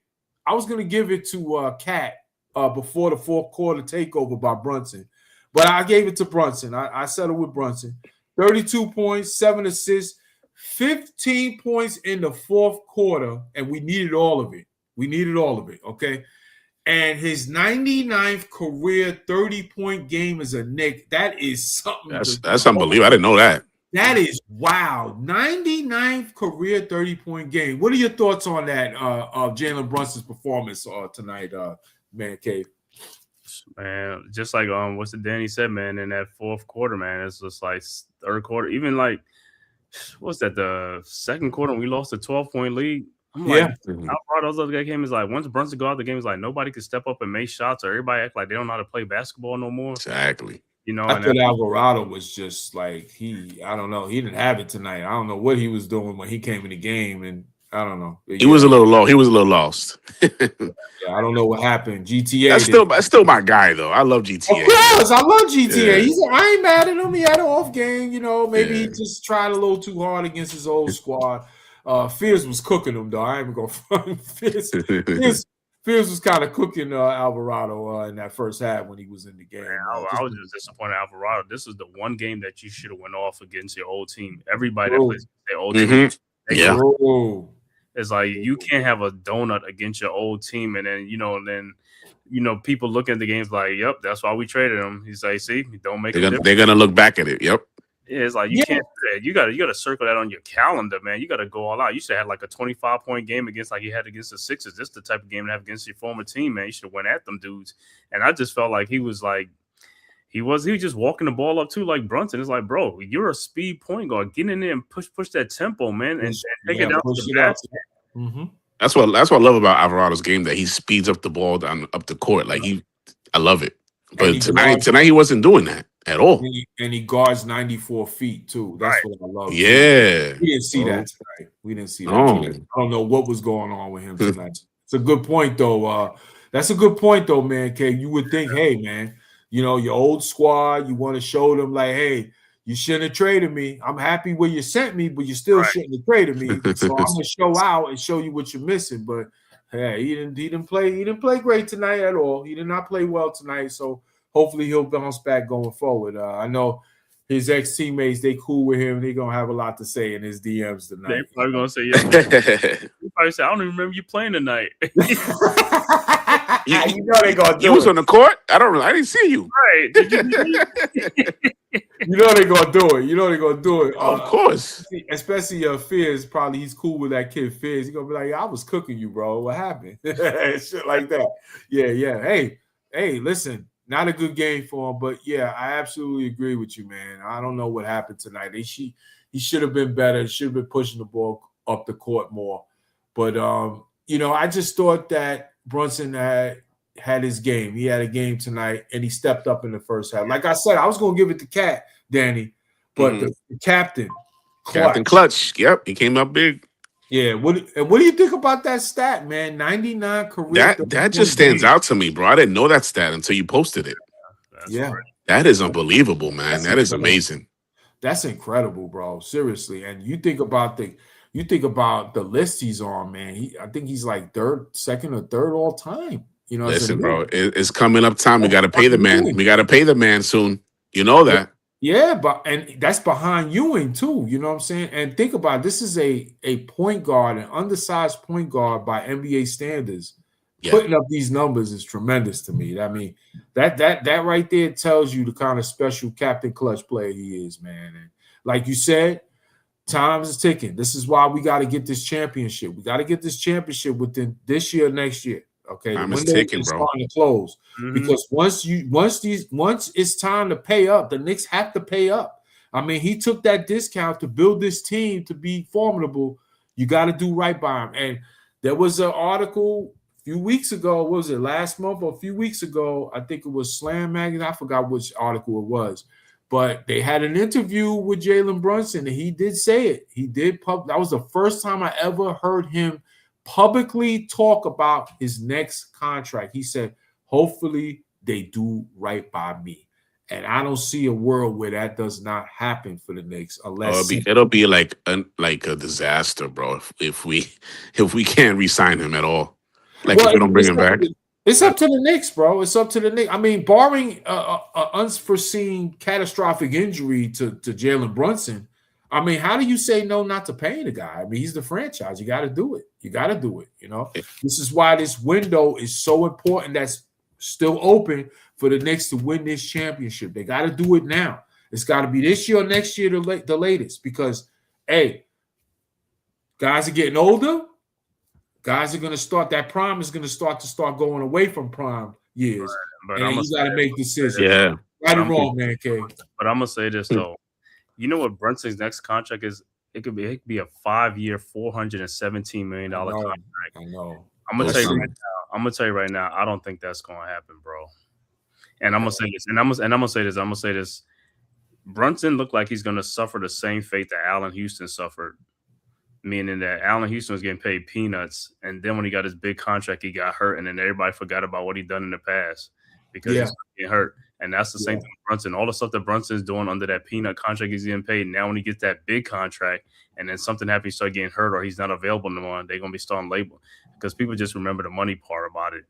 to Cat before the fourth quarter takeover by Brunson, but I gave it to Brunson. I settled with Brunson. 32 points, 7 assists, 15 points in the fourth quarter, and we needed all of it. Okay. And his 99th career 30-point game as a Knick, that is something. That's unbelievable. I didn't know that. That is wow. 99th career 30-point game. What are your thoughts on that of Jalen Brunson's performance tonight, man cave? Man, just like what's the Danny said, man, in that fourth quarter, man, it's just like third quarter, even like what's that, the second quarter we lost a 12-point lead. I'm like, Alvarado's other guy came is like, once Brunson go out the game, is like nobody can step up and make shots, or everybody act like they don't know how to play basketball no more. Exactly. You know, I thought Alvarado was just like I don't know, he didn't have it tonight. I don't know what he was doing when he came in the game, and I don't know. He was a little low. He was a little lost. Yeah, I don't know what happened. GTA. That's still my guy though. I love GTA. Of course, I love GTA. Yeah. I ain't mad at him. He had an off game. You know, maybe he just tried a little too hard against his old squad. Fears was cooking him though. I ain't even gonna front. Fears was kind of cooking Alvarado in that first half when he was in the game. Man, I was just disappointed in Alvarado. This is the one game that you should have went off against your old team. Everybody that plays their old team, it's like you can't have a donut against your old team, and then people look at the games like, "Yep, that's why we traded him." He's like, "See, don't make it." They're gonna look back at it. Yep. Yeah, it's like you can't do that. You gotta circle that on your calendar, man. You gotta go all out. You should have had like a 25-point game against like you had against the Sixers. This is the type of game to have against your former team, man. You should have went at them dudes. And I just felt like he was just walking the ball up too, like Brunson. It's like, bro, you're a speed point guard. Get in there and push that tempo, man, and take it down to the basket. Mm-hmm. That's what I love about Alvarado's game, that he speeds up the ball up the court. Like I love it. But tonight he wasn't doing that at all. And he guards 94 feet too. That's what I love. Yeah. We didn't see that tonight. We didn't see that. I don't know what was going on with him tonight. It's a good point though. That's a good point though, man. K, you would think, hey, man, your old squad, you want to show them like, hey, you shouldn't have traded me. I'm happy where you sent me, but you still shouldn't have traded me. So I'm gonna show out and show you what you're missing. But hey, he didn't play great tonight at all. He did not play well tonight. So hopefully he'll bounce back going forward. I know his ex-teammates, they cool with him. They're going to have a lot to say in his DMs tonight. They're probably going to say, they probably say, I don't even remember you playing tonight. You know they going to do You was on the court? I didn't see you. Right. Did you You know they're going to do it. Of course. Especially Fizz, probably he's cool with that kid Fizz. He's going to be like, I was cooking you, bro. What happened? Shit like that. Yeah. Hey, listen. Not a good game for him, but yeah, I absolutely agree with you, man. I don't know what happened tonight. He should have been better. Should have been pushing the ball up the court more. But I just thought that Brunson had his game. He had a game tonight, and he stepped up in the first half. Like I said, I was going to give it to Cat, Danny, but the captain, Clutch. Yep, he came up big. Yeah, what do you think about that stat, man? 99 career. That just stands out to me, bro. I didn't know that stat until you posted it. Yeah, that is unbelievable, man. That is amazing. That's incredible, bro. Seriously, and you think about the list he's on, man. I think he's like second or third all time. Listen, bro, it's coming up time. We got to pay the man. We got to pay the man soon. You know that. Yeah, and that's behind Ewing too. You know what I'm saying? And think about it, this is a point guard, an undersized point guard by NBA standards. Yeah. Putting up these numbers is tremendous to me. I mean, that right there tells you the kind of special Captain Clutch player he is, man. And like you said, time is ticking. This is why we got to get this championship. We got to get this championship within this year, next year. Okay, time is ticking, bro. Starting to close because once it's time to pay up, the Knicks have to pay up. I mean, he took that discount to build this team to be formidable. You got to do right by him. And there was an article a few weeks ago. What was it, last month or a few weeks ago? I think it was Slam Magazine. I forgot which article it was, but they had an interview with Jalen Brunson, and he did say it. He did. That was the first time I ever heard him publicly talk about his next contract. He said, hopefully they do right by me. And I don't see a world where that does not happen for the Knicks unless it'll be like a disaster, bro, if we can't re-sign him at all. Like, if we don't bring him back. It's up to the Knicks, bro. It's up to the Knicks. I mean, barring an unforeseen catastrophic injury to Jalen Brunson, I mean, how do you say no not to paying the guy? I mean, he's the franchise. You got to do it. This is why this window is so important. That's still open for the Knicks to win this championship. They got to do it now. It's got to be this year or next year, the latest, because, hey, guys are getting older. Guys are going to start, that prime is going to start going away from prime years. But and you got to make decisions. Yeah. Right or wrong, man, K. But I'm going to say this, though. You know what Brunson's next contract is? It could be a 5-year, $417 million contract. I know. I'm going to tell you right now, I don't think that's going to happen, bro. And I'm going to say this, and I'm going to say this. Brunson looked like he's going to suffer the same fate that Allen Houston suffered, meaning that Allen Houston was getting paid peanuts, and then when he got his big contract, he got hurt, and then everybody forgot about what he'd done in the past because he's getting hurt. And that's the same thing with Brunson. All the stuff that Brunson is doing under that peanut contract he's getting paid. Now when he gets that big contract and then something happens, he start getting hurt or he's not available anymore, they're going to be starting label because people just remember the money part about it.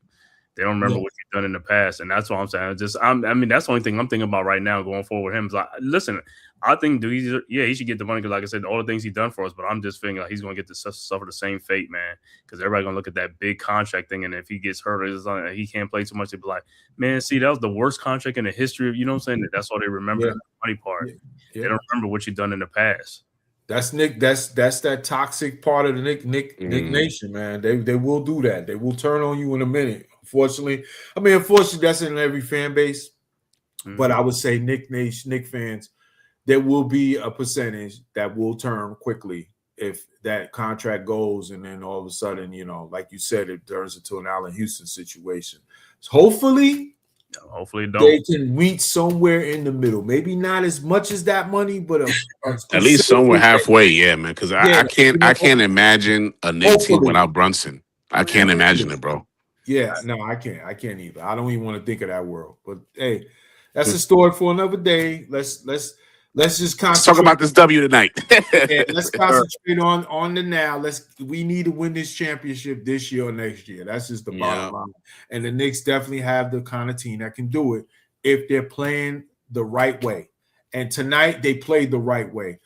They don't remember what he's done in the past. And that's what I'm saying. I mean, that's the only thing I'm thinking about right now going forward with him. Is like, listen, I think he should get the money because, like I said, all the things he's done for us. But I'm just feeling like he's going to get to suffer the same fate, man. Because everybody's going to look at that big contract thing. And if he gets hurt or he can't play too much, they'll be like, man, see, that was the worst contract in the history of, you know what I'm saying? That's all they remember, the money part. They don't remember what you've done in the past. That's Nick. That's that toxic part of the Nick Nation, man. They will do that. They will turn on you in a minute. Unfortunately, that's in every fan base. But I would say Nick fans, there will be a percentage that will turn quickly if that contract goes, and then all of a sudden, like you said, it turns into an Allen Houston situation. So hopefully they can meet somewhere in the middle. Maybe not as much as that money, but at least somewhere halfway, yeah, man. Because I can't imagine a Knicks team without Brunson. I can't imagine it, bro. Yeah, no, I can't either. I don't even want to think of that world. But hey, that's a story for another day. Let's just concentrate. Let's talk about this W tonight. Let's concentrate on the now. We need to win this championship this year or next year. That's just the bottom line. And the Knicks definitely have the kind of team that can do it if they're playing the right way. And tonight they played the right way.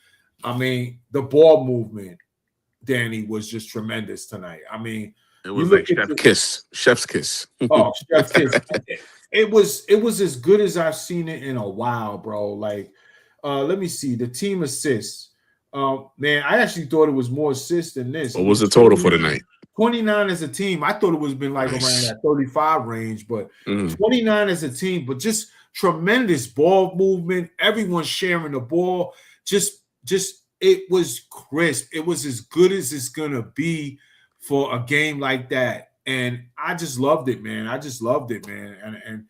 I mean, the ball movement, Danny, was just tremendous tonight. I mean, it was like chef's kiss. Oh, chef's kiss. It was as good as I've seen it in a while, bro. Like, let me see the team assists. Man, I actually thought it was more assists than this. What was the total for the night? 29 as a team. I thought it was been like around that 35 range, but 29 as a team. But just tremendous ball movement. Everyone sharing the ball. Just it was crisp. It was as good as it's gonna be for a game like that. And I just loved it, man. And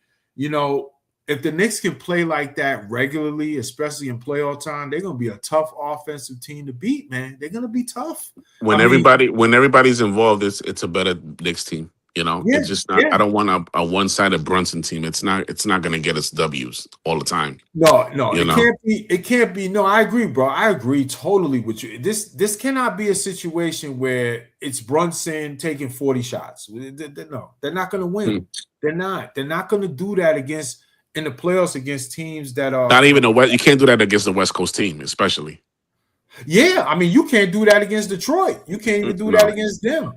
if the Knicks can play like that regularly, especially in playoff time, they're going to be a tough offensive team to beat, man. They're going to be tough. When everybody's involved, it's a better Knicks team. It's just not. I don't want a one-sided Brunson team. It's not going to get us W's all the time. No, it can't be. No, I agree, bro. I agree totally with you. This cannot be a situation where it's Brunson taking 40 shots. No, they're not going to win. They're not going to do that in the playoffs against teams that are not even you can't do that against the West Coast team, especially. Yeah, I mean, you can't do that against Detroit. You can't even do that against them.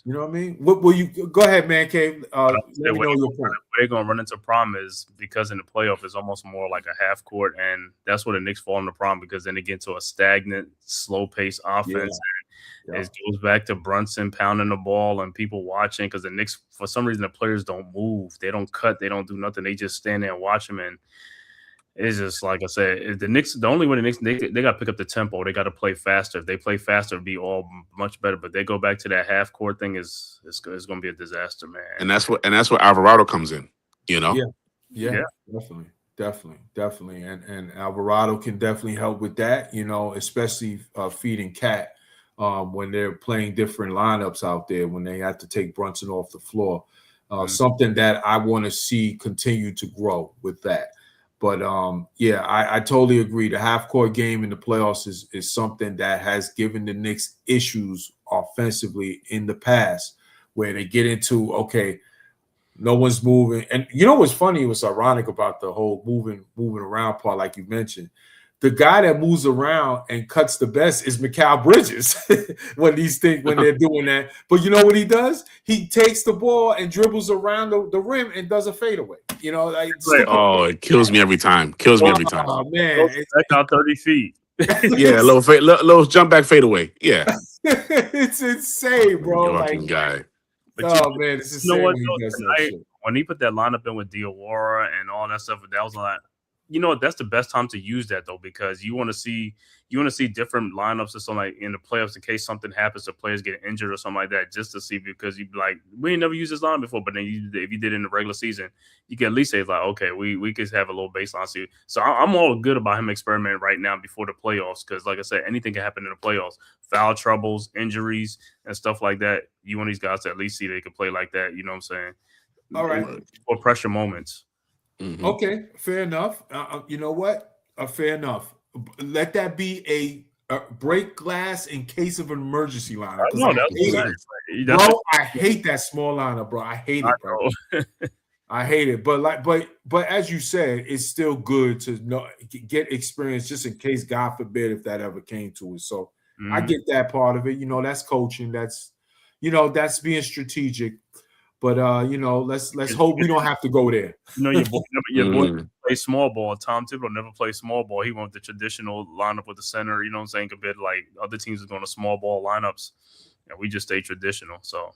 You know what I mean? What will you go ahead, man, Cave? Let me know your point. What they're going to run into problem is because in the playoff it's almost more like a half court, and that's where the Knicks fall into problem because then they get into a stagnant, slow paced offense. And it goes back to Brunson pounding the ball and people watching because the Knicks, for some reason, the players don't move, they don't cut, they don't do nothing. They just stand there and watch them, and it's just like I said, the Knicks. The only way the Knicks they got to pick up the tempo. They got to play faster. If they play faster, it'll be all much better. But they go back to that half court thing. It's going to be a disaster, man. And that's where Alvarado comes in. Yeah, definitely. And Alvarado can definitely help with that. Especially feeding Cat when they're playing different lineups out there when they have to take Brunson off the floor. Something that I want to see continue to grow with that. But I totally agree. The half-court game in the playoffs is something that has given the Knicks issues offensively in the past, where they get into no one's moving. And what's funny? What's ironic about the whole moving around part, like you mentioned, the guy that moves around and cuts the best is Mikal Bridges when they're doing that. But you know what he does? He takes the ball and dribbles around the rim and does a fadeaway. You know, like it kills me every time. Kills me every time. Oh man, back out 30 feet. Yeah, little jump back fadeaway. Yeah, it's insane, bro. Fucking guy. Oh man, it's insane when he does that shit. When he put that lineup in with Diawara and all that stuff, that was like, you know, that's the best time to use that though, because you want to see different lineups or something like in the playoffs in case something happens, the players get injured or something like that, just to see, because you'd be like, we ain't never used this line before, but then if you did it in the regular season, you can at least say it's like, okay, we could have a little baseline. So I'm all good about him experimenting right now before the playoffs, because like I said, anything can happen in the playoffs, foul troubles, injuries, and stuff like that. You want these guys to at least see they can play like that. You know what I'm saying? All right. For pressure moments. Mm-hmm. Okay, fair enough. You know what? Fair enough. Let that be a break glass in case of an emergency lineup. I hate that small lineup, bro. I hate it, bro. I hate it. But as you said, it's still good to get experience just in case, God forbid, if that ever came to it. So I get that part of it. You know, that's coaching. That's being strategic. But let's hope we don't have to go there. You know, your boy play small ball. Tom Thibodeau never played small ball. He went the traditional lineup with the center. You know what I'm saying? Compared to like other teams are going to small ball lineups, and we just stay traditional. So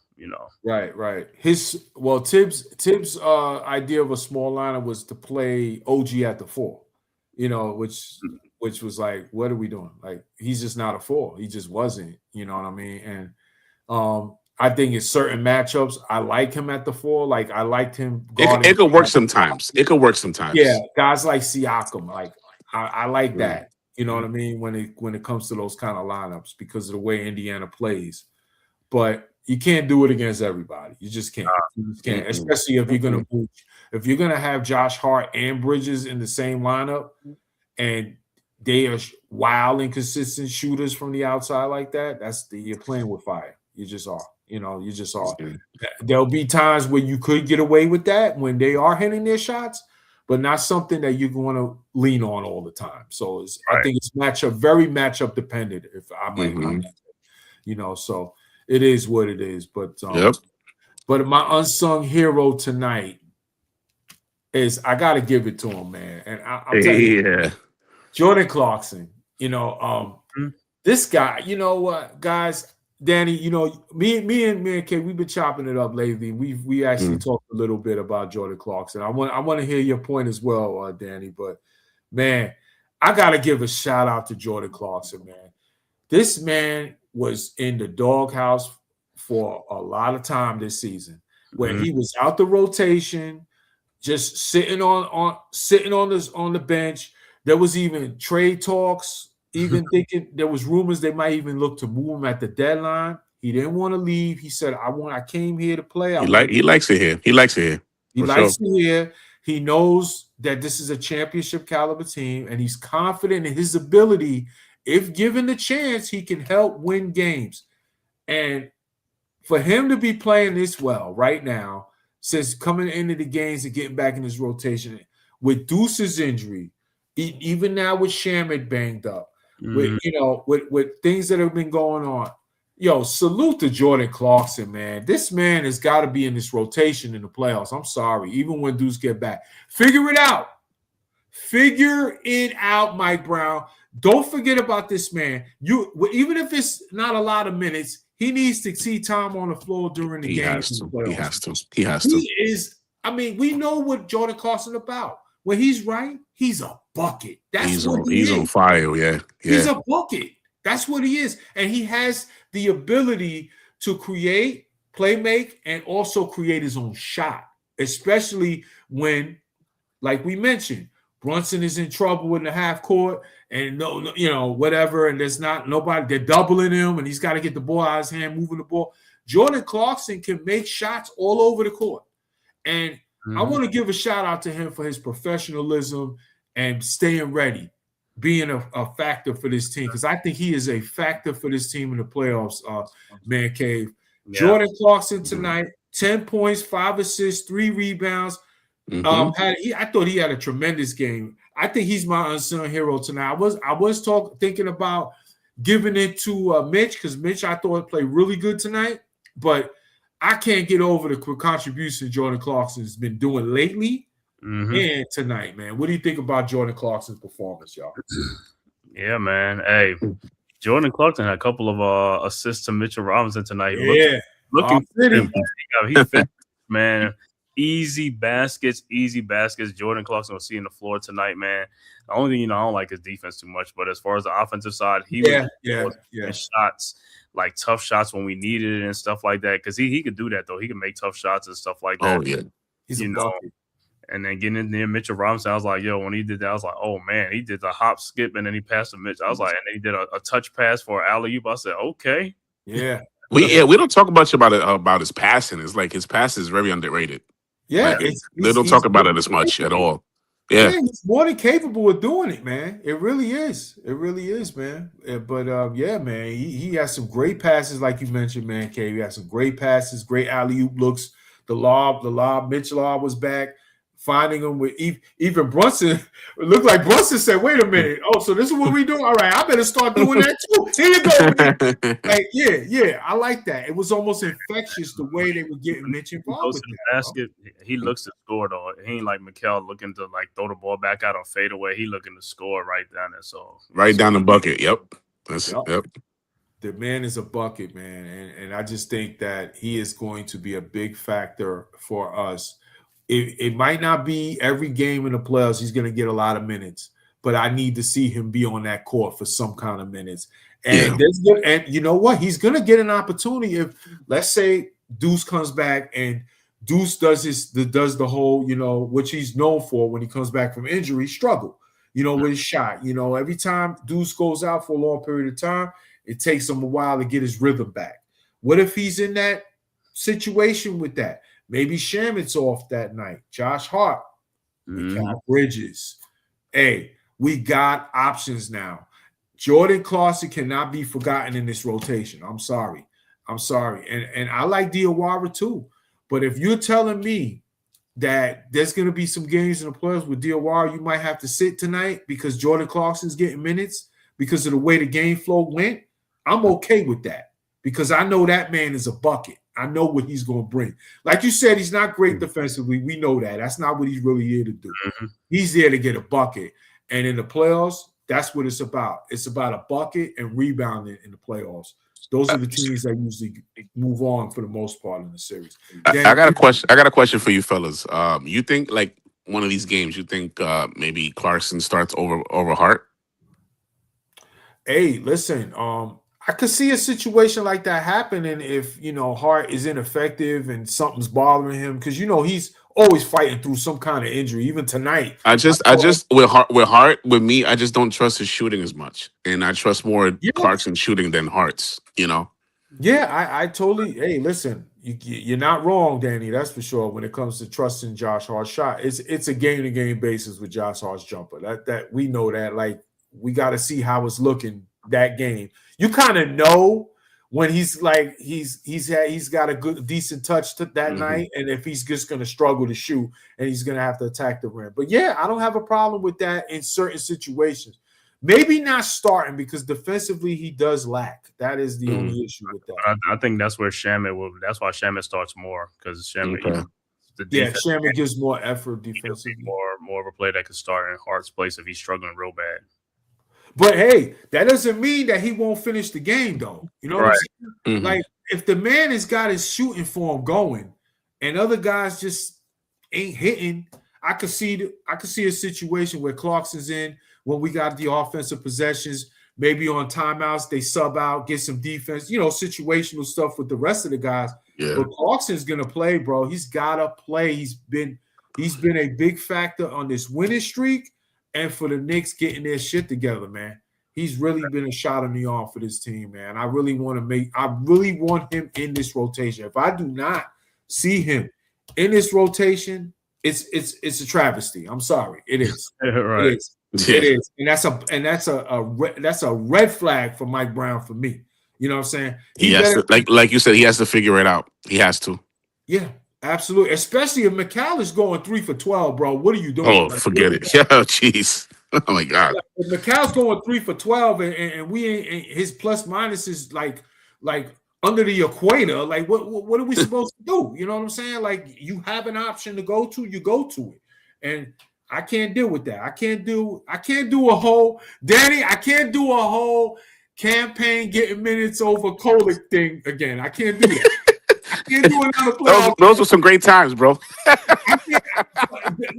right. Tibbs' idea of a small lineup was to play OG at the 4. You know, which was like, what are we doing? Like, he's just not a 4. He just wasn't. You know what I mean? And I think in certain matchups, I like him at the 4. Like, I liked him. It could work sometimes. Yeah, guys like Siakam. Like, I like that. You know what I mean? When it comes to those kind of lineups, because of the way Indiana plays. But you can't do it against everybody. You just can't. Especially if you're gonna have Josh Hart and Bridges in the same lineup, and they are wild, inconsistent shooters from the outside like that. You're playing with fire. You just are. You just are. There'll be times where you could get away with that when they are hitting their shots, but not something that you're going to lean on all the time. So I think it's very matchup dependent. If I might, so it is what it is. But but my unsung hero tonight is, I got to give it to him, man. And I'll tell you, Jordan Clarkson. This guy. You know what, guys? Danny, me and Kay, we've been chopping it up lately. We actually talked a little bit about Jordan Clarkson. I want to hear your point as well, Danny. But man, I gotta give a shout out to Jordan Clarkson, man. This man was in the doghouse for a lot of time this season, where he was out the rotation, just sitting on the bench. There was even trade talks. Even thinking there was rumors they might even look to move him at the deadline. He didn't want to leave. He said, I came here to play. He likes it here. He likes it here. He knows that this is a championship caliber team, and he's confident in his ability. If given the chance, he can help win games. And for him to be playing this well right now, since coming into the games and getting back in his rotation, with Deuce's injury, even now with Shamet banged up, with things that have been going on. Salute to Jordan Clarkson, man. This man has got to be in this rotation in the playoffs. I'm sorry. Even when dudes get back. Figure it out. Figure it out, Mike Brown. Don't forget about this man. Even if it's not a lot of minutes, he needs to see time on the floor during the game. He has to. He is. I mean, we know what Jordan Clarkson about. When he's right, he's a bucket. He's on fire, yeah. He's a bucket. That's what he is. And he has the ability to create, play make, and also create his own shot, especially when, like we mentioned, Brunson is in trouble in the half court and whatever, and there's not nobody, they're doubling him and he's got to get the ball out of his hand, moving the ball. Jordan Clarkson can make shots all over the court. And I want to give a shout out to him for his professionalism and staying ready, being a factor for this team, because I think he is a factor for this team in the playoffs, Man Cave. Yeah. Jordan Clarkson tonight, 10 points, 5 assists, 3 rebounds. I thought he had a tremendous game. I think he's my unsung hero tonight. I was thinking about giving it to Mitch because Mitch I thought played really good tonight, but I can't get over the contribution Jordan Clarkson's been doing lately and tonight, man. What do you think about Jordan Clarkson's performance, y'all? Yeah, man. Hey, Jordan Clarkson had a couple of assists to Mitchell Robinson tonight. Yeah, looking good. He finished, man. Easy baskets. Jordan Clarkson was seeing the floor tonight, man. The only thing, I don't like his defense too much, but as far as the offensive side, he was shots, like tough shots when we needed it and stuff like that. Because he could do that, though. He can make tough shots and stuff like that. Oh, yeah. He's a bucket. And then getting in there, Mitchell Robinson, I was like, yo, when he did that, I was like, oh, man, he did the hop, skip, and then he passed to Mitch. I was like, and then he did a touch pass for alley-oop. I said, okay. Yeah. We don't talk much about his passing. It's like his pass is very underrated. Yeah. Like, they don't talk about it as much at all. Yeah, he's more than capable of doing it, man. It really is. It really is, man. But yeah, man, he has some great passes, like you mentioned, man. K, he has some great passes, great alley-oop looks. The lob, Mitch lob was back. Finding him with even Brunson. It looked like Brunson said, wait a minute. Oh, so this is what we do? All right, I better start doing that too. Here you go. Like, yeah, I like that. It was almost infectious the way they were getting Mitch involved. He goes to the basket. He looks to score, though. He ain't like Mikal looking to like throw the ball back out on fadeaway. He looking to score right down there. So right down the bucket. Yep. Yep. The man is a bucket, man. And I just think that he is going to be a big factor for us. It might not be every game in the playoffs he's going to get a lot of minutes, but I need to see him be on that court for some kind of minutes. And and you know what? He's going to get an opportunity if, let's say, Deuce comes back and Deuce does the whole, which he's known for when he comes back from injury, struggle, with his shot. Every time Deuce goes out for a long period of time, it takes him a while to get his rhythm back. What if he's in that situation with that? Maybe Shamit's off that night. Josh Hart, Mikal Bridges. Hey, we got options now. Jordan Clarkson cannot be forgotten in this rotation. I'm sorry. And I like Diawara too. But if you're telling me that there's going to be some games in the playoffs with Diawara, you might have to sit tonight because Jordan Clarkson's getting minutes because of the way the game flow went, I'm okay with that because I know that man is a bucket. I know what he's going to bring. Like you said, he's not great defensively. We know that. That's not what he's really here to do. He's there to get a bucket. And in the playoffs, that's what it's about. It's about a bucket and rebounding in the playoffs. Those are the teams that usually move on for the most part in the series. I got a question. I got a question for you fellas. You think like one of these games, you think maybe Clarkson starts over Hart? Hey, listen, I could see a situation like that happening if, Hart is ineffective and something's bothering him because, he's always fighting through some kind of injury, even tonight. I just with Hart, with me, I just don't trust his shooting as much. And I trust more Clarkson shooting than Hart's, Yeah, I totally, hey, listen, you're not wrong, Danny, that's for sure, when it comes to trusting Josh Hart's shot. It's a game-to-game basis with Josh Hart's jumper. That we know that, like, we got to see how it's looking that game. You kind of know when he's like he's got a decent touch to that night, and if he's just going to struggle to shoot and he's going to have to attack the rim. But yeah, I don't have a problem with that in certain situations. Maybe not starting because defensively he does lack. That is the only issue with that. I think that's where Shamit will. That's why Shamit starts more because Shamit. Shamit gives more effort defensively. More of a player that could start in Hart's place if he's struggling real bad. But hey, that doesn't mean that he won't finish the game, though. You know what I'm saying? Like, if the man has got his shooting form going, and other guys just ain't hitting, I could see a situation where Clarkson's in when we got the offensive possessions, maybe on timeouts they sub out, get some defense, situational stuff with the rest of the guys. Yeah. But Clarkson's gonna play, bro. He's gotta play. He's been a big factor on this winning streak. And for the Knicks getting their shit together, man. He's really been a shot in the arm for this team, man. I really want him in this rotation. If I do not see him in this rotation, it's a travesty. I'm sorry. It is. Right. It is. Yeah. It is. And that's a red flag for Mike Brown for me. You know what I'm saying? He has to, like you said, he has to figure it out. He has to. Yeah. Absolutely. Especially if McCall is going 3 for 12, bro. What are you doing? Oh, forget it. Yeah, jeez. Oh my God. If McCall's going 3 for 12 and we ain't his plus minus is like under the equator, like what are we supposed to do? You know what I'm saying? Like you have an option to go to, you go to it. And I can't deal with that. I can't do a whole campaign getting minutes over Kolick thing again. I can't do that. I can't do another playoff. Those were some great times, bro.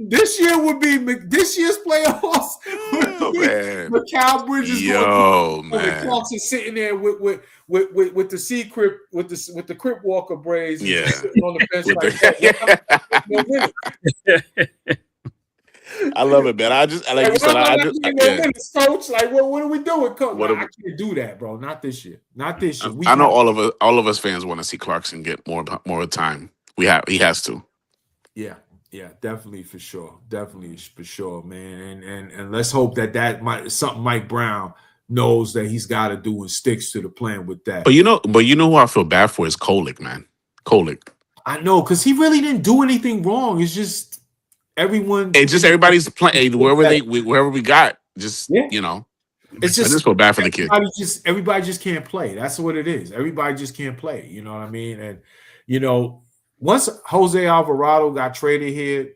This year would be this year's playoffs. Man. Mikal Bridges, man. Clarkson sitting there with the C Crip with the Crip Walker braids, yeah, sitting on the bench like that. I love it, man. Coach. Like, what are we doing, Coach? I can't do that, bro. Not this year. Not this year. I know all of us fans want to see Clarkson get more time. He has to. Yeah, definitely for sure. Definitely for sure, man. And let's hope that something Mike Brown knows that he's got to do and sticks to the plan with that. But you know who I feel bad for is Kolick, man. Kolick. I know, because he really didn't do anything wrong. It's just everybody's playing wherever we got. Just you know, it's just I just feel bad for the kid. Everybody just can't play. That's what it is. Everybody just can't play. You know what I mean? And you know, once Jose Alvarado got traded here,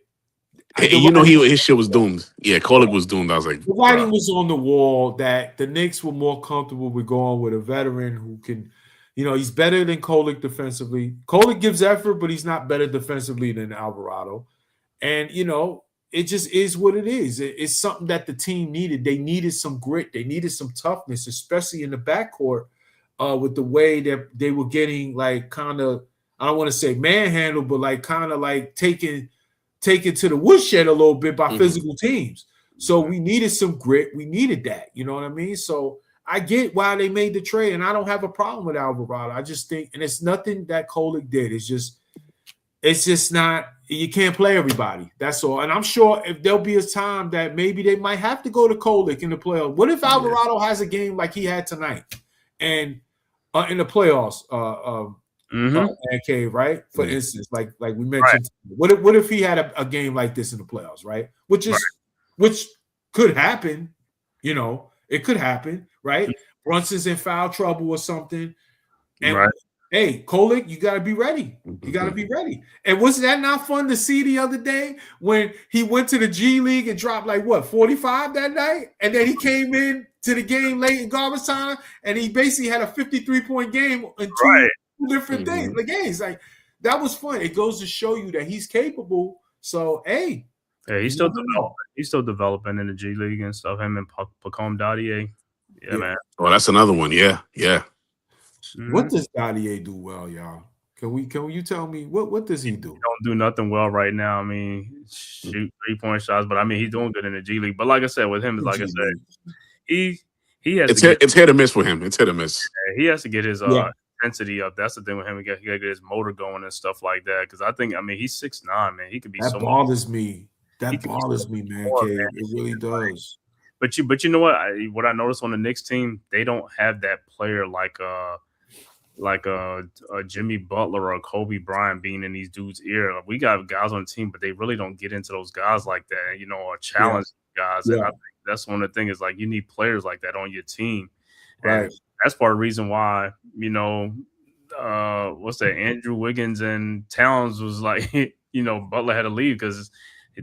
his shit was doomed. Yeah, Kolick was doomed. I was like, the writing was on the wall that the Knicks were more comfortable with going with a veteran who can, he's better than Kolick defensively. Kolick gives effort, but he's not better defensively than Alvarado. And, it just is what it is. It's something that the team needed. They needed some grit. They needed some toughness, especially in the backcourt with the way that they were getting like kind of, I don't want to say manhandled, but like kind of like taken to the woodshed a little bit by physical teams. So we needed some grit. We needed that. You know what I mean? So I get why they made the trade, and I don't have a problem with Alvarado. I just think, and it's nothing that Kolick did. It's just not, you can't play everybody. That's all. And I'm sure if there'll be a time that maybe they might have to go to Kolick in the playoffs. What if Alvarado has a game like he had tonight and in the playoffs, right? For instance, like we mentioned, right. What if he had a game like this in the playoffs, right? Which could happen, it could happen, right? Brunson's in foul trouble or something, and hey, Kolick, you got to be ready. You got to be ready. And was that not fun to see the other day when he went to the G League and dropped 45 that night, and then he came in to the game late in garbage time, and he basically had a 53-point game in two different days. The games that was fun. It goes to show you that he's capable. So he's still developing. He's still developing in the G League and stuff. Him and Pacome Dadier. Yeah, man. Oh, that's another one. Yeah. What does Dadier do well, y'all? Can you tell me what does he do? He don't do nothing well right now. I mean, shoot 3-point shots, but I mean he's doing good in the G League. But like I said, with him, he has it's hit or miss for him. It's hit or miss. He has to get his intensity up. That's the thing with him. He got to get his motor going and stuff like that. Because he's 6'9", man. He could be. That bothers me. That bothers me, man. It really does. But you know what I noticed on the Knicks team, they don't have that player like a Jimmy Butler or a Kobe Bryant being in these dudes' ear. We got guys on the team, but they really don't get into those guys like that, or challenge guys. And I think that's one of the things is you need players like that on your team. Right. And that's part of the reason why, what's that? Andrew Wiggins and Towns was Butler had to leave because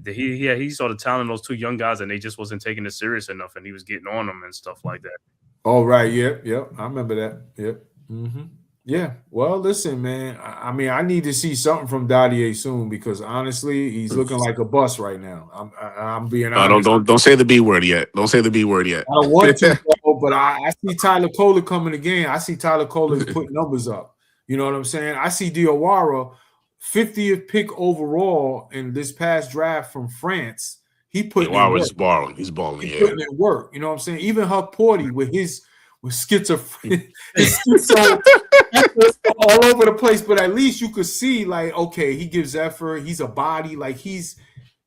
he saw the talent in those two young guys and they just wasn't taking it serious enough, and he was getting on them and stuff like that. Oh, right. Yep. I remember that. Yep. Mm-hmm. Yeah. Well, listen, man. I mean, I need to see something from Dadier soon because honestly, he's looking like a bust right now. I'm being honest. Don't say the B word yet. Don't say the B word yet. I don't want to, but I see Tyler Kolick coming again. I see Tyler Kolick putting numbers up. You know what I'm saying? I see Diawara, 50th pick overall in this past draft from France. He put Diawara's balling. He's balling. He's putting in work. You know what I'm saying? Even Huck Porty with schizophrenia, all over the place, but at least you could see okay, he gives effort. He's a body,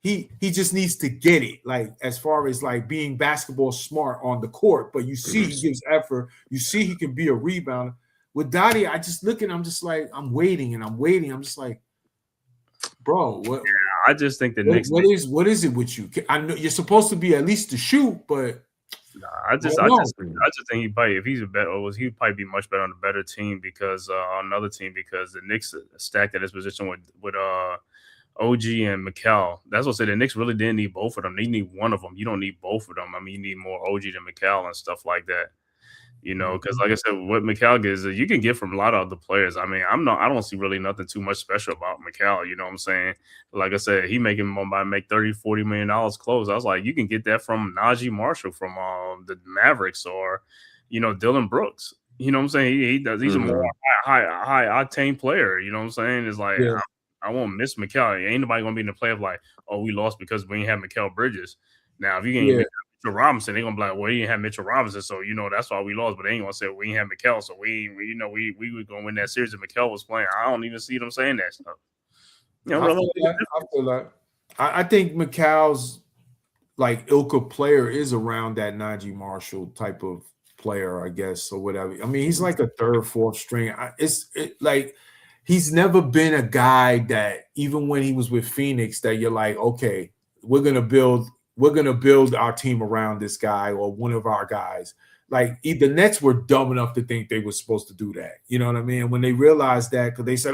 he just needs to get it, as far as being basketball smart on the court. But you see, he gives effort. You see, he can be a rebounder. With Dottie, I just look at him, I'm just I'm waiting and I'm waiting. I'm just bro. What? I just think the Knicks. What is it with you? I know you're supposed to be at least to shoot, but I just think he probably, if he's a better, he'd probably be much better on a better team because on another team, because the Knicks stacked at his position with OG and Mikal. That's what I said. The Knicks really didn't need both of them. They need one of them. You don't need both of them. I mean, you need more OG than Mikal and stuff like that. You know, because like I said, what Mikal gets, you can get from a lot of other players. I mean, I don't see really nothing too much special about Mikal. You know what I'm saying? Like I said, he make $30-40 million close. I was like, you can get that from Najee Marshall from the Mavericks, or Dylan Brooks. You know what I'm saying? He's a more high octane player. You know what I'm saying? It's like I won't miss Mikal. Ain't nobody gonna be in the play of like, oh, we lost because we ain't have Mikal Bridges. Now, if you can Mitchell Robinson, they're gonna be like, well, you didn't have Mitchell Robinson, so that's why we lost. But they ain't gonna say we ain't have Mikal, so we were gonna win that series if Mikal was playing. I don't even see them saying that stuff. I feel that. I think Mikal's like ilk of player is around that Najee Marshall type of player, I guess, or whatever. I mean, he's like a third, fourth string. Like he's never been a guy that, even when he was with Phoenix, that you're like, okay, we're gonna build our team around this guy or one of our guys. Like the Nets were dumb enough to think they were supposed to do that. You know what I mean? When they realized that, because they said,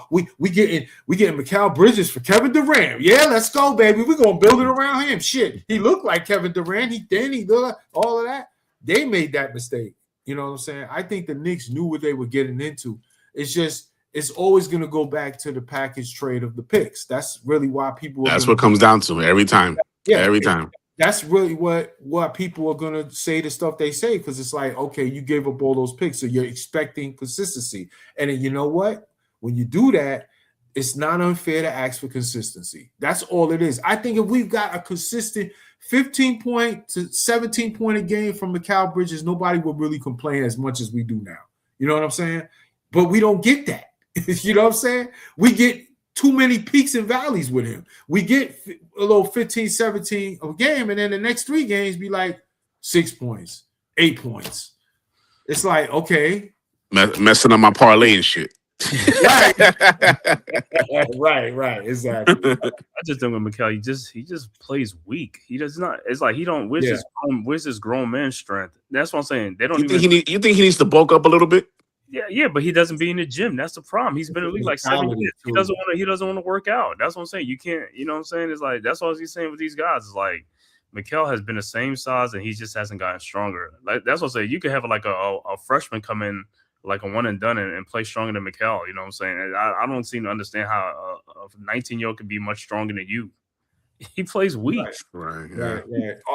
we getting Mikal Bridges for Kevin Durant. Yeah, let's go, baby. We're gonna build it around him. Shit, he looked like Kevin Durant. He looked like all of that. They made that mistake. You know what I'm saying? I think the Knicks knew what they were getting into. It's always going to go back to the package trade of the picks. That's really why people. That's what comes down to every time. Yeah, every time. That's really what people are going to say, the stuff they say, because it's like, okay, you gave up all those picks, so you're expecting consistency. And then you know what? When you do that, it's not unfair to ask for consistency. That's all it is. I think if we've got a consistent 15-point to 17-point a game from Mikal Bridges, nobody will really complain as much as we do now. You know what I'm saying? But we don't get that. You know what I'm saying? We get too many peaks and valleys with him. We get a little 15, 17 a game, and then the next 3 games be like 6 points, 8 points. It's like, okay. Messing up my parlay and shit. right, exactly. I just think with Mikal, he just plays weak. He does not. It's like he don't. Where's his grown man strength? That's what I'm saying. They don't. You think he needs to bulk up a little bit? Yeah, but he doesn't be in the gym. That's the problem. He's been in the league like 7 years. He doesn't want to work out. That's what I'm saying. You can't. You know what I'm saying? It's like that's all he's saying with these guys. It's like Mikal has been the same size and he just hasn't gotten stronger. Like that's what I'm saying. You could have like a freshman come in like a one and done and play stronger than Mikal. You know what I'm saying? I don't seem to understand how a 19-year-old can be much stronger than you. He plays weak. Right.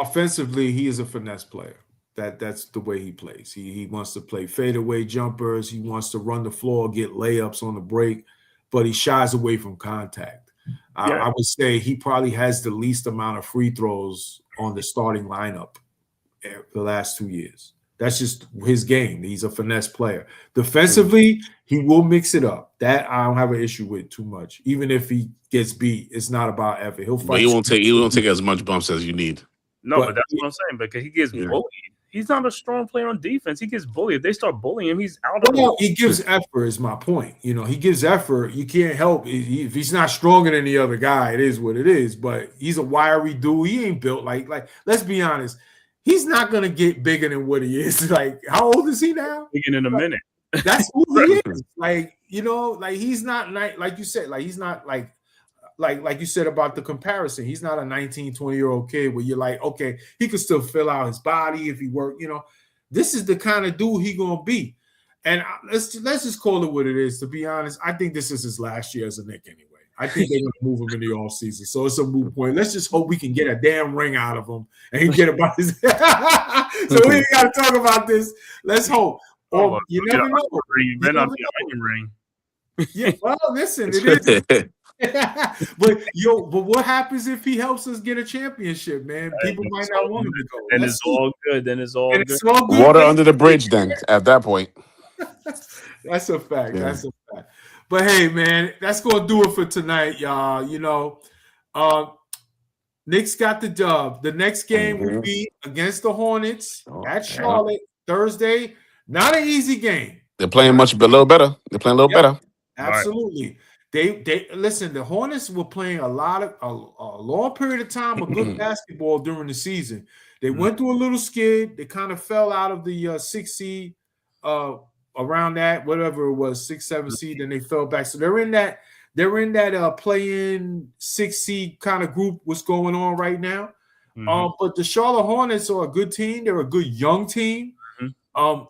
Offensively, he is a finesse player. That's the way he plays. He wants to play fadeaway jumpers. He wants to run the floor, get layups on the break, but he shies away from contact. I would say he probably has the least amount of free throws on the starting lineup the last 2 years. That's just his game. He's a finesse player. Defensively, he will mix it up. That I don't have an issue with too much. Even if he gets beat, it's not about effort. He'll fight. But he won't take as much bumps as you need. No, but that's what I'm saying, because he gets bullied. He's not a strong player on defense. He gets bullied. If they start bullying him, he's out of it. He gives effort, is my point. You know, he gives effort. You can't help. If he's not stronger than the other guy, it is what it is. But he's a wiry dude. He ain't built like let's be honest. He's not going to get bigger than what he is. Like, how old is he now? Bigger in a minute. That's who he is. Like, you know, like he's not like you said, like he's not like you said about the comparison. He's not a 19, 20-year-old kid where you're like, okay, he could still fill out his body if he worked, you know. This is the kind of dude he going to be. And let's just call it what it is. To be honest, I think this is his last year as a Knick anyway. I think they're going to move him in the offseason. So it's a moot point. Let's just hope we can get a damn ring out of him and he get about his. So we ain't got to talk about this. Let's hope. You never know. Ring. Yeah, well, listen, it is. but what happens if he helps us get a championship, man? People might not want him to go. Then it's all good. It's all good. Water under the bridge then at that point. That's a fact. Yeah. That's a fact. But hey, man, that's gonna do it for tonight, y'all. You know, Knicks got the dub. The next game will be against the Hornets at Charlotte Thursday. Not an easy game. They're playing a little better. They're playing a little better. Absolutely. They listen. The Hornets were playing a long period of time of good basketball during the season. They went through a little skid. They kind of fell out of the 6 seed, around that whatever it was 6-7 seed, and they fell back. So they're in that play-in 6 seed kind of group. What's going on right now? But the Charlotte Hornets are a good team. They're a good young team.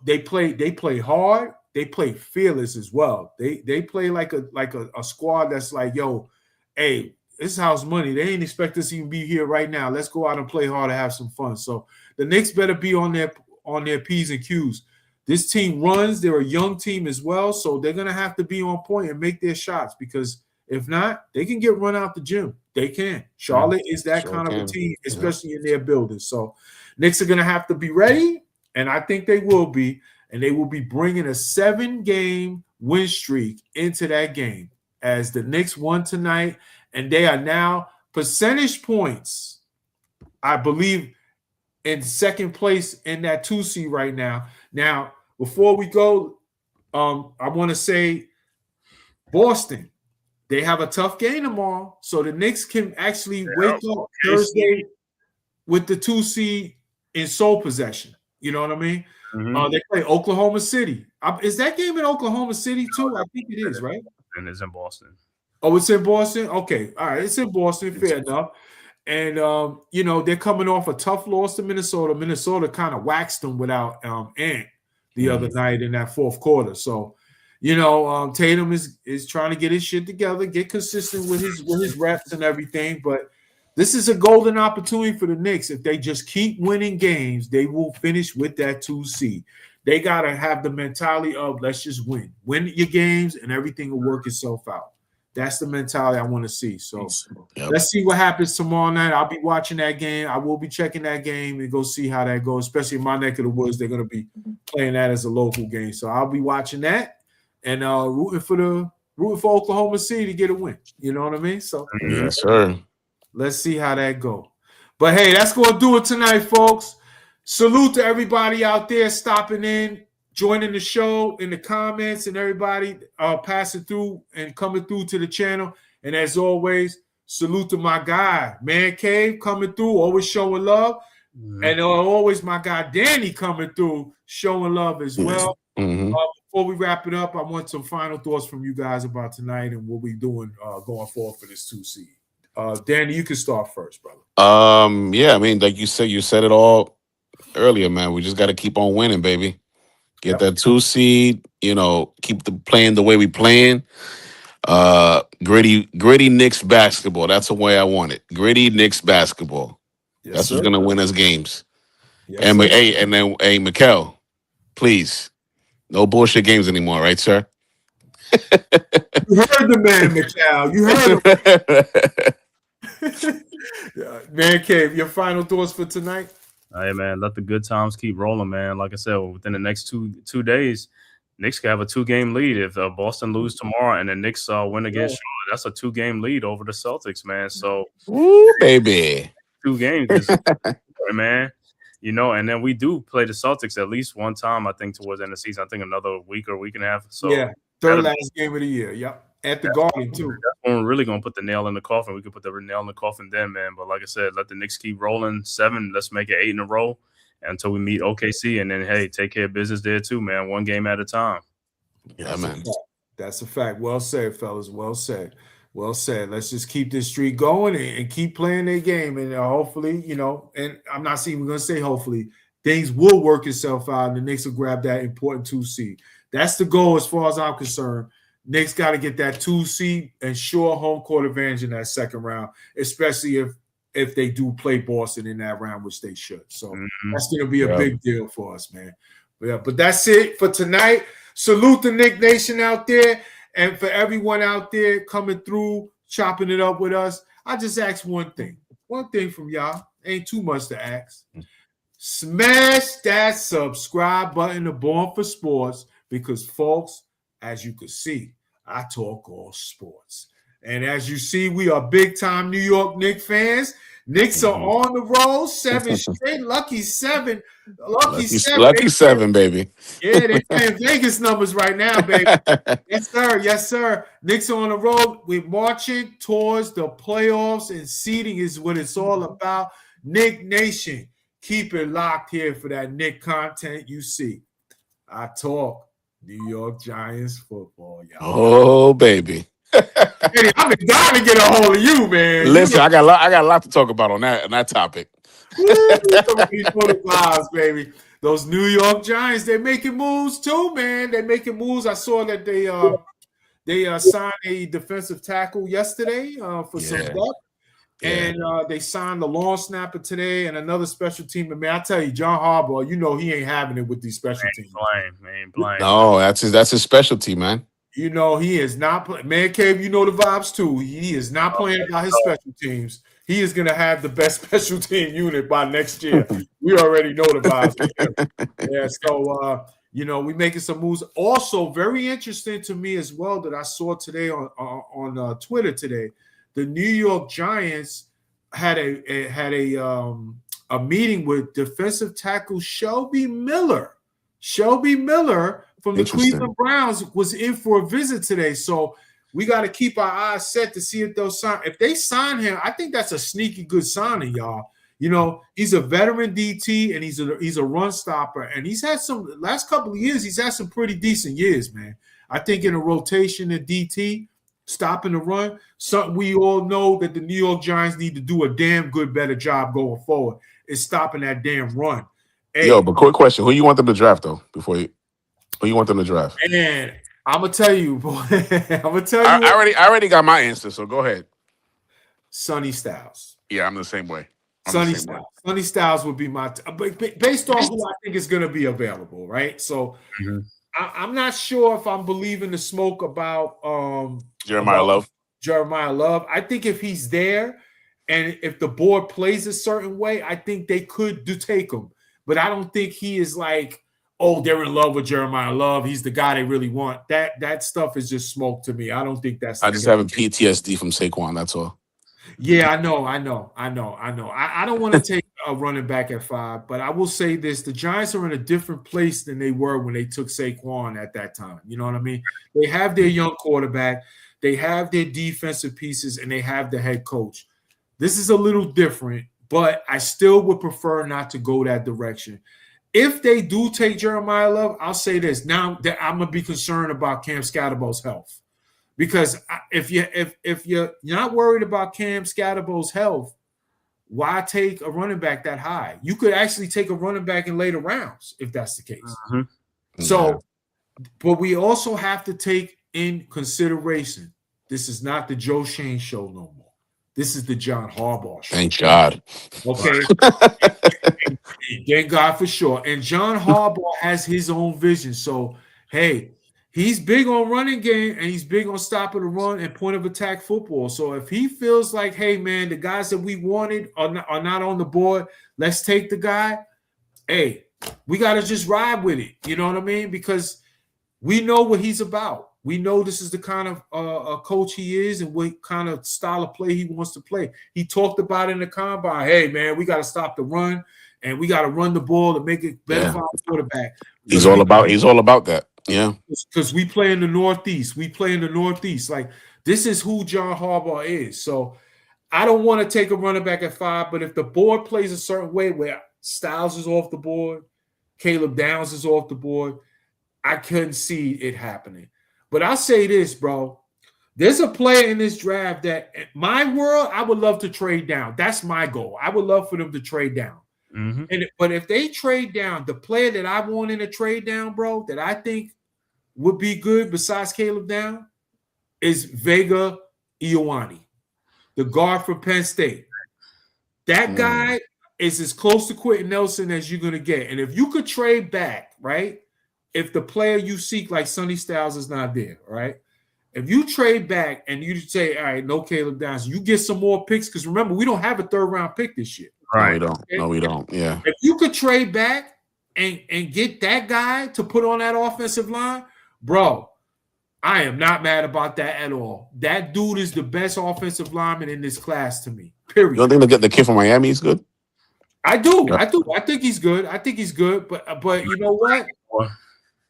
They play hard. They play fearless as well. They play like a squad that's like, yo, hey, this is house money. They ain't expect us to even be here right now. Let's go out and play hard and have some fun. So the Knicks better be on their P's and Q's. This team runs. They're a young team as well, so they're gonna have to be on point and make their shots, because if not, they can get run out the gym. They can. Charlotte is that kind of a team, especially in their building. So Knicks are gonna have to be ready, and I think they will be. And they will be bringing a 7-game win streak into that game, as the Knicks won tonight, and they are now percentage points, I believe, in second place in that 2 seed right now. Now, before we go, I want to say Boston, they have a tough game tomorrow, so the Knicks can actually wake up Thursday with the 2 seed in sole possession. You know what I mean? They play Oklahoma City. Is that game in Oklahoma City too? I think it is, right? And it's in Boston. Oh, it's in Boston? Okay. All right. It's in Boston. Fair enough. And, they're coming off a tough loss to Minnesota. Minnesota kind of waxed them without Ant the other night in that fourth quarter. So, Tatum is trying to get his shit together, get consistent with his reps and everything. But this is a golden opportunity for the Knicks. If they just keep winning games, they will finish with that 2 seed. They got to have the mentality of, let's just win. Win your games and everything will work itself out. That's the mentality I want to see. So let's see what happens tomorrow night. I'll be watching that game. I will be checking that game and go see how that goes, especially in my neck of the woods. They're going to be playing that as a local game. So I'll be watching that and rooting for Oklahoma City to get a win. You know what I mean? So yes, sir. Let's see how that go. But hey, that's going to do it tonight, folks. Salute to everybody out there stopping in, joining the show, in the comments, and everybody passing through and coming through to the channel. And as always, salute to my guy, Man Cave, coming through, always showing love. And always my guy, Danny, coming through, showing love as well. Before we wrap it up, I want some final thoughts from you guys about tonight and what we're doing going forward for this 2 seed. Danny, you can start first, brother. Yeah, I mean, like you said it all earlier, man. We just got to keep on winning, baby. Get that 2 seed, keep playing the way we playing. Gritty Knicks basketball. That's the way I want it. Gritty Knicks basketball. Yes, that's sir. What's gonna win us games. Yes, hey, Mikel, please, no bullshit games anymore, right, sir? You heard the man, Mikel. You heard him. Man Cave, your final thoughts for tonight? Hey, man, let the good times keep rolling, man. Like I said, within the next two days, Knicks can have a 2-game lead. If Boston lose tomorrow and the Knicks win against Charlotte, that's a 2-game lead over the Celtics, man. So, ooh, baby, 2 games is man. And then we do play the Celtics at least one time, I think, towards the end of the season. I think another week or week and a half. So yeah, third last game of the year. Yep. At the Garden, too. That's when we're really going to put the nail in the coffin. We could put the nail in the coffin then, man. But like I said, let the Knicks keep rolling. 7, let's make it 8 in a row until we meet OKC. And then, hey, take care of business there, too, man. 1 game at a time. Yeah, man. That's a fact. Well said, fellas. Well said. Well said. Let's just keep this streak going and keep playing their game. And hopefully, and I'm not even going to say hopefully, things will work itself out and the Knicks will grab that important 2 seed. That's the goal as far as I'm concerned. Knicks got to get that 2 seed and sure home court advantage in that second round, especially if they do play Boston in that round, which they should. So that's going to be a big deal for us, man. But that's it for tonight. Salute the Knick Nation out there, and for everyone out there coming through, chopping it up with us. I just ask one thing from y'all. Ain't too much to ask. Smash that subscribe button to Born for Sports because, folks, as you can see, I talk all sports. And as you see, we are big-time New York Knicks fans. Knicks are on the roll, 7 straight. Lucky 7. Lucky 7, baby. Yeah, they playing Vegas numbers right now, baby. Yes, sir. Yes, sir. Knicks are on the road. We're marching towards the playoffs, and seeding is what it's all about. Knick Nation, keep it locked here for that Knick content you see. I talk New York Giants football, y'all. Oh, baby. Hey, I've been dying to get a hold of you, man. Listen, I got a lot to talk about on that topic. Woo, the vibes, baby. Those New York Giants, they're making moves too, man. They're making moves. I saw that they signed a defensive tackle yesterday for some depth. And they signed the long snapper today and another special team. And man, I tell you, John Harbaugh, you know he ain't having it with these special teams. Playing. No, that's his specialty, man. You know, he is not playing. Man Cave, you know the vibes too. He is not playing about his special teams. He is going to have the best special team unit by next year. We already know the vibes. Yeah, so, you know, we're making some moves. Also, very interesting to me as well that I saw today on Twitter today. The New York Giants had a meeting with defensive tackle Shelby Miller. Shelby Miller from the Cleveland Browns was in for a visit today. So we got to keep our eyes set to see if they'll sign. If they sign him, I think that's a sneaky good signing, y'all. You know, he's a veteran DT and he's a run stopper. And he's had last couple of years, he's had some pretty decent years, man. I think in a rotation at DT, stopping the run, something we all know that the New York Giants need to do a damn good, better job going forward is stopping that damn run. Hey, yo, but quick question. Who you want them to draft, though, who you want them to draft? And I'm going to tell you, boy. I already got my answer, so go ahead. Sonny Styles. Yeah, I'm the same way. Sonny Styles. Sonny Styles would be my based on who I think is going to be available, right? So I'm not sure if I'm believing the smoke about Jeremiah Love. I think if he's there and if the board plays a certain way, I think they could take him. But I don't think he is like, oh, they're in love with Jeremiah Love. He's the guy they really want. That stuff is just smoke to me. I don't think that's. I just have a PTSD from Saquon. That's all. Yeah, I know. I don't want to take a running back at 5, but I will say this: the Giants are in a different place than they were when they took Saquon at that time. You know what I mean? They have their young quarterback, they have their defensive pieces, and they have the head coach. This is a little different, but I still would prefer not to go that direction. If they do take Jeremiah Love, I'll say this. Now that I'm going to be concerned about Cam Scatterbo's health. Because if you're not worried about Cam Scatterbo's health, why take a running back that high? You could actually take a running back in later rounds if that's the case. So, but we also have to take in consideration, this is not the Joe Shane show no more. This is the John Harbaugh show. Thank God. Okay. Thank God for sure. And John Harbaugh has his own vision. So, hey, he's big on running game and he's big on stopping the run and point of attack football. So if he feels like, hey, man, the guys that we wanted are not on the board, let's take the guy. Hey, we got to just ride with it. You know what I mean? Because we know what he's about. We know this is the kind of coach he is and what kind of style of play he wants to play. He talked about it in the combine. Hey, man, we got to stop the run and we got to run the ball to make it better for our quarterback. He's all about that. Yeah. Because we play in the Northeast. Like, this is who John Harbaugh is. So I don't want to take a running back at 5, but if the board plays a certain way where Styles is off the board, Caleb Downs is off the board, I couldn't see it happening. But I'll say this, bro. There's a player in this draft that, in my world, I would love to trade down. That's my goal. I would love for them to trade down. But if they trade down, the player that I want in a trade down, bro, that I think would be good besides Caleb Down is Vega Ioane, the guard from Penn State. That guy is as close to Quentin Nelson as you're going to get. And if you could trade back, right, if the player you seek like Sonny Styles is not there, right, if you trade back and you say, all right, no Caleb Downs, you get some more picks because remember, we don't have a 3rd-round pick this year. Right. No, we don't. Yeah. If you could trade back and get that guy to put on that offensive line, bro, I am not mad about that at all. That dude is the best offensive lineman in this class to me, You don't think the kid from Miami is good? I do. I think he's good. But you know what?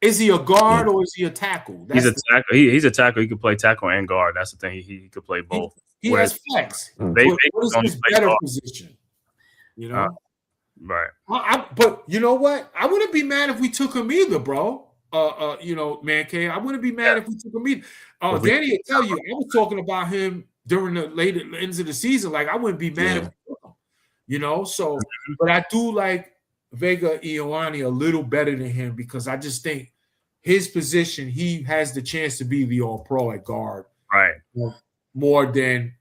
Is he a guard or is he a tackle? He's a tackle. He's a tackle. He could play tackle and guard. That's the thing. He could play both. He has flex. What is his better position? You know? Right. But you know what? I wouldn't be mad if we took him either, bro. You know, Man K. I wouldn't be mad if we took him either. Danny will tell you, I was talking about him during the later ends of the season. Like, I wouldn't be mad if we took him. You know, so but I do like Vega Ioane a little better than him because I just think his position, he has the chance to be the all-pro at guard. Right. More than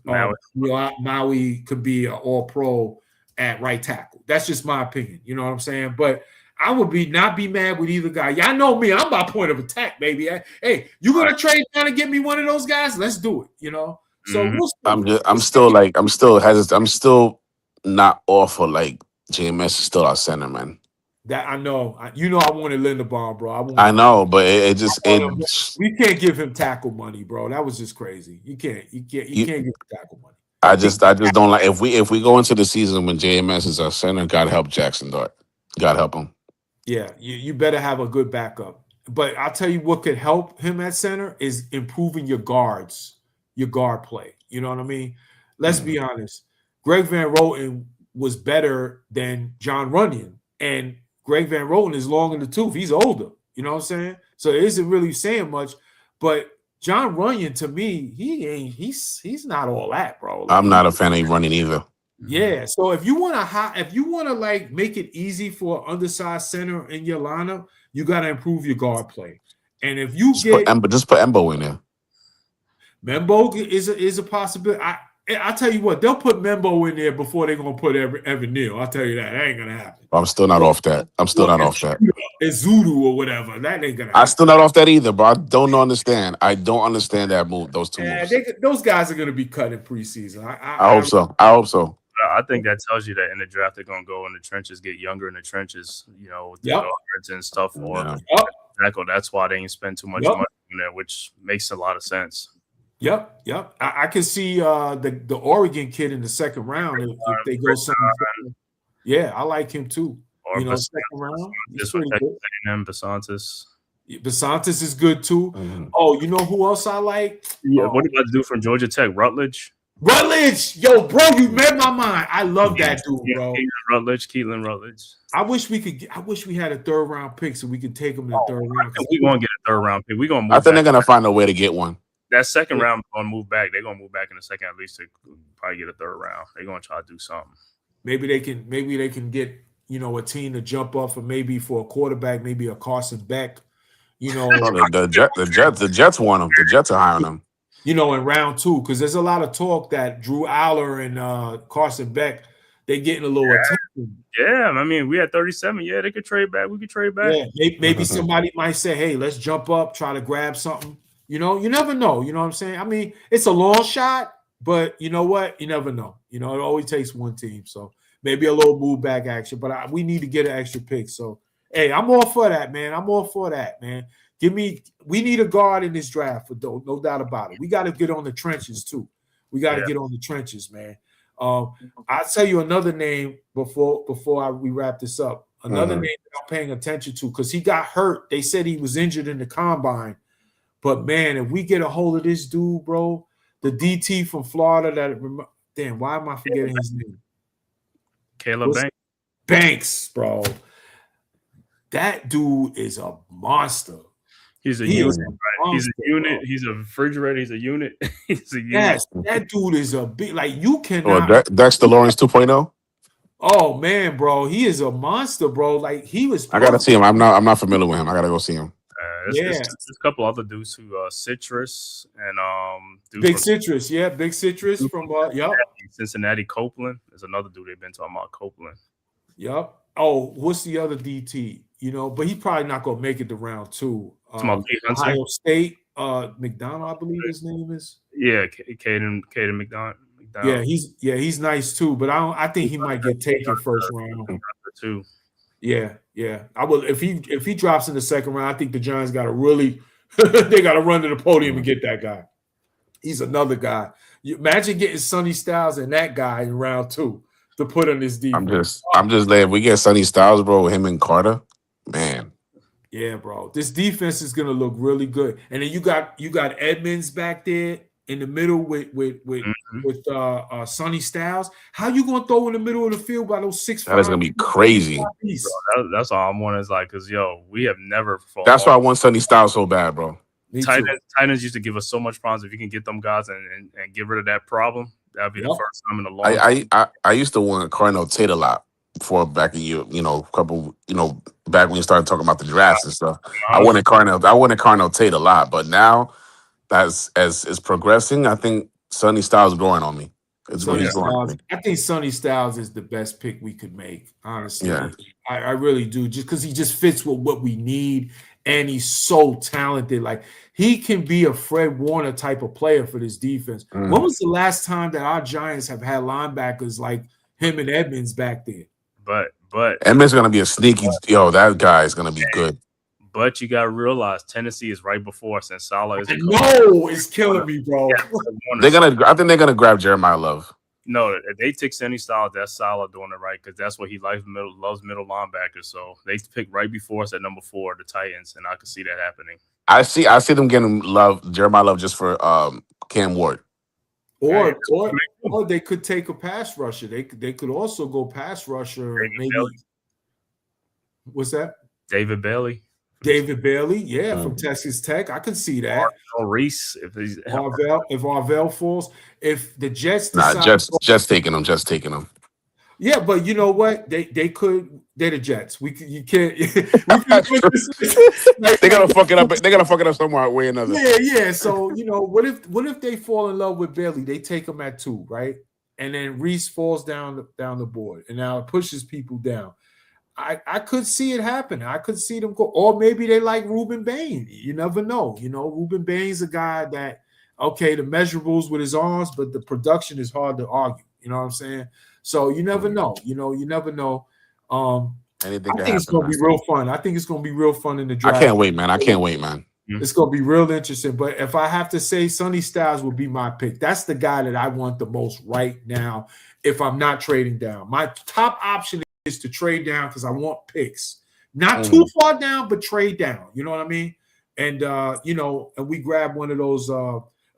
Maui could be an all-pro at right tackle. That's just my opinion. You know what I'm saying? But I would not be mad with either guy. Y'all know me. I'm my point of attack, baby. Hey, you gonna trade down and get me one of those guys? Let's do it. You know. So I'm still hesitant. I'm still not off for like JMS is still our center, man. That I know. You know I wanted Linderbaum, bro. I know, but we can't give him tackle money, bro. That was just crazy. You can't give him tackle money. I just don't like if we go into the season when JMS is our center, God help Jackson Dart. God help him. Yeah, you better have a good backup. But I'll tell you what could help him at center is improving your guard play. You know what I mean? Let's be honest. Greg Van Roten was better than John Runyon. And Greg Van Roten is long in the tooth. He's older. You know what I'm saying? So it isn't really saying much. But John Runyon, to me, he's not all that, bro. Like, I'm not a fan of Runyon either. Yeah. So if you want to like make it easy for an undersized center in your lineup, you got to improve your guard play. And if you just put Embo in there. Membo is a possibility. I tell you what, they'll put Membo in there before they're gonna put Evan Neal. I'll tell you that ain't gonna happen. I'm still not off that. It's Zulu or whatever. That ain't gonna happen. I'm still not off that either, but I don't understand. I don't understand that move. Those two moves. Those guys are gonna be cut in preseason. I hope so. I think that tells you that in the draft they're gonna go in the trenches, get younger in the trenches, you know, with the guards and stuff. Tackle. That's why they ain't spend too much money on that, which makes a lot of sense. Yep. I can see the Oregon kid in the second round if they go something. Yeah, I like him too. Or second round. Basantis. Basantis is good too. Mm-hmm. Oh, you know who else I like? Yeah, what about the dude from Georgia Tech, Rutledge? Yo, bro, you read my mind. I love that dude, bro. Keelan Rutledge. I wish we had a third round pick so we could take him in the third round. We're gonna get a third round pick. We're gonna move. I think they're gonna find a way to get one. That second round gonna move back. They're gonna move back in the second at least to probably get a third round. They're gonna try to do something. Maybe they can get, you know, a team to jump off or maybe for a quarterback, maybe a Carson Beck. You know, the Jets want him. The Jets are hiring him. You know, in round 2, because there's a lot of talk that Drew Aller and Carson Beck, they're getting a little attention. Yeah, I mean, we had 37. Yeah, they could trade back. We could trade back. Yeah, maybe somebody might say, hey, let's jump up, try to grab something. You know, you never know. You know what I'm saying? I mean, it's a long shot, but you know what? You never know. You know, it always takes one team. So maybe a little move back action, but we need to get an extra pick. So, hey, I'm all for that, man. We need a guard in this draft, no doubt about it. We got to get on the trenches too. We got to get on the trenches, man. I'll tell you another name before we wrap this up. Another name that I'm paying attention to because he got hurt. They said he was injured in the combine. But, man, if we get a hold of this dude, bro, the DT from Florida why am I forgetting his name? Caleb Banks, bro. That dude is a monster. He's a unit, right? He's a unit. He's a refrigerator. He's a unit. He's a unit. Yes, that dude is a big, like, you cannot. Dexter Lawrence 2.0? Oh, man, bro. He is a monster, bro. Like, he was. I got to see him. I'm not familiar with him. I got to go see him. There's a couple other dudes who Citrus and Big Citrus from Cincinnati. Copeland is another dude they've been talking about. Copeland. Yep. Oh, what's the other DT? You know, but he's probably not gonna make it to round 2. Ohio State, McDonald, I believe his name is. Yeah, Caden McDonald. Yeah, he's nice too, but I think he might get taken first round. Too. Yeah. I will if he drops in the second round. I think the Giants got to really they got to run to the podium and get that guy. He's another guy. You imagine getting Sonny Styles and that guy in round 2 to put on this defense. I'm just like, if we get Sonny Styles, bro, with him and Carter, man. Yeah, bro. This defense is gonna look really good. And then you got Edmonds back there in the middle with Sonny Styles. How you gonna throw in the middle of the field by those 6'5"? That is gonna be crazy. Bro, that's all I'm wondering is like, because we have never fought. That's why I want Sonny Styles so bad, bro. Titans used to give us so much problems. If you can get them guys and get rid of that problem, that'd be the first time in a long time. I used to want Carnell Tate a lot before back in back when you started talking about the drafts and stuff. I wanted Carnell Tate a lot, but now as it's progressing, I think Sonny Styles is growing on me. I think Sonny Styles is the best pick we could make, honestly. Yeah. I really do, just because he just fits with what we need, and he's so talented. Like, he can be a Fred Warner type of player for this defense. When was the last time that our Giants have had linebackers like him and Edmonds back there? But Edmonds gonna be a sneaky. That guy is gonna be good. But you gotta realize Tennessee is right before us, and Salah is. No, it's killing me, bro. I think they're gonna grab Jeremiah Love. No, if they take Sonny Styles, that's Salah doing it right, because that's what he loves middle linebackers. So they pick right before us at number 4, the Titans, and I could see that happening. I see them getting Jeremiah Love just for Cam Ward. Or they could take a pass rusher. They could also go pass rusher. Maybe. What's that? David Bailey, yeah, from Texas Tech. I can see that. Reese, if Arvell falls, if the Jets just taking them. Yeah, but you know what? They're the Jets. You can't. They're gonna fuck it up. They're gonna fuck it up somewhere way or another. Yeah. So what if they fall in love with Bailey? They take him at 2, right? And then Reese falls down the board, and now it pushes people down. I could see it happen. I could see them go, or maybe they like Ruben Bain. You never know. Ruben Bain's a guy that, okay, the measurables with his arms, but the production is hard to argue. You know what I'm saying? So you never know. You never know. I think it's going to be real fun. I think it's going to be real fun in the draft. I can't wait, man. It's going to be real interesting. But if I have to say, Sonny Styles would be my pick. That's the guy that I want the most right now if I'm not trading down. My top option is to trade down because I want picks. Not too far down, but trade down. You know what I mean? And, and we grab one of those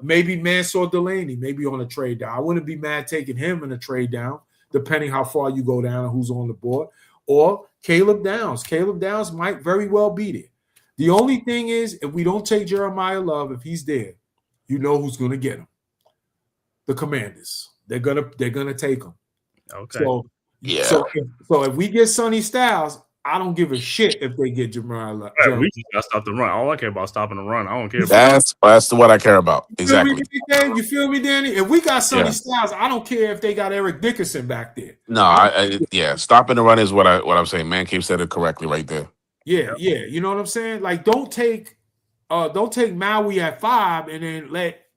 maybe Mansour Delaney, maybe on a trade down. I wouldn't be mad taking him in a trade down, depending how far you go down and who's on the board. Or Caleb Downs. Caleb Downs might very well be there. The only thing is, if we don't take Jeremiah Love, if he's there, you know who's going to get him. The Commanders. They're gonna take him. Okay. So if we get Sonny Styles, I don't give a shit if they get Jeremiah Love. We just got to stop the run. All I care about is stopping the run. I don't care. That's what I care about. Exactly. You feel me, Danny? If we got Sonny Styles, I don't care if they got Eric Dickerson back there. No, stopping the run is what I'm saying. Man, Cave said it correctly right there. Yeah. You know what I'm saying? Like, don't take Maui at 5 and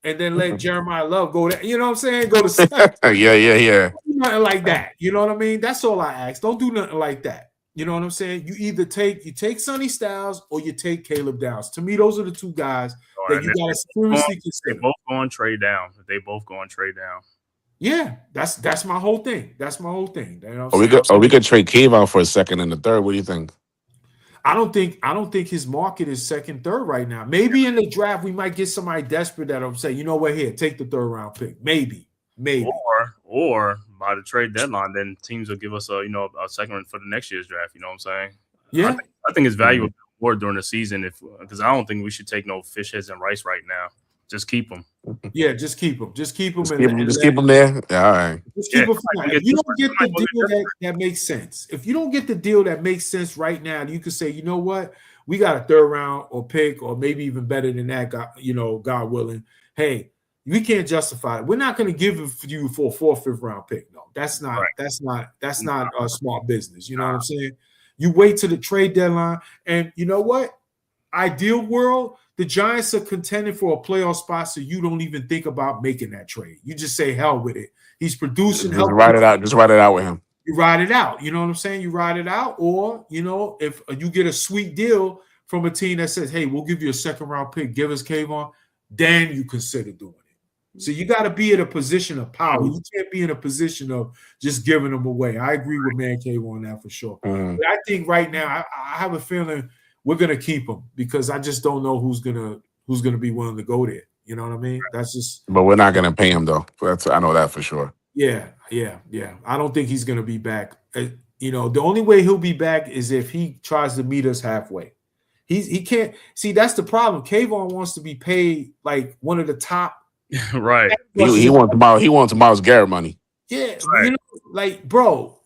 then let Jeremiah Love go there. You know what I'm saying? Go to 7. Yeah. Nothing like that. You know what I mean? That's all I ask. Don't do nothing like that. You know what I'm saying? You either take Sonny Styles or you take Caleb Downs. To me, those are the 2 guys that you got to seriously consider. They both going trade down. They both going trade down. Yeah, that's my whole thing. That's my whole thing. You know we could trade Cave out for a second and the third. What do you think? I don't think his market is 2nd, 3rd right now. Maybe in the draft we might get somebody desperate that'll say, you know what, here, take the 3rd round pick. Maybe. Or by the trade deadline, then teams will give us a second for the next year's draft. You know what I'm saying? Yeah. I think it's valuable more during the season because I don't think we should take no fish heads and rice right now. Just keep them. Yeah, just keep them. Just keep them. Just keep them there. Yeah, all right. Just keep them. If you don't get the deal that makes sense, if you don't get the deal that makes sense right now, you could say, you know what, we got a 3rd round or pick, or maybe even better than that. God willing. Hey, we can't justify it. We're not going to give it for you for a 4th, 5th round pick. No, that's not. Right. That's not a smart business. You know what I'm saying? You wait till the trade deadline, and you know what? Ideal world, the Giants are contending for a playoff spot, so you don't even think about making that trade. You just say hell with it. He's producing. Just ride it out. Just ride it out with him. You ride it out. You know what I'm saying? You ride it out, or if you get a sweet deal from a team that says, "Hey, we'll give you a 2nd round pick. Give us Kayvon," then you consider doing it. So you got to be in a position of power. You can't be in a position of just giving them away. I agree with Man Cave on that for sure. But I think right now I have a feeling we're gonna keep him because I just don't know who's gonna be willing to go there. You know what I mean? That's just. But we're not gonna pay him though. I know that for sure. Yeah. I don't think he's gonna be back. The only way he'll be back is if he tries to meet us halfway. He can't see. That's the problem. Kayvon wants to be paid like one of the top. Right. He wants Miles Garrett money. Yeah, right. Like, bro,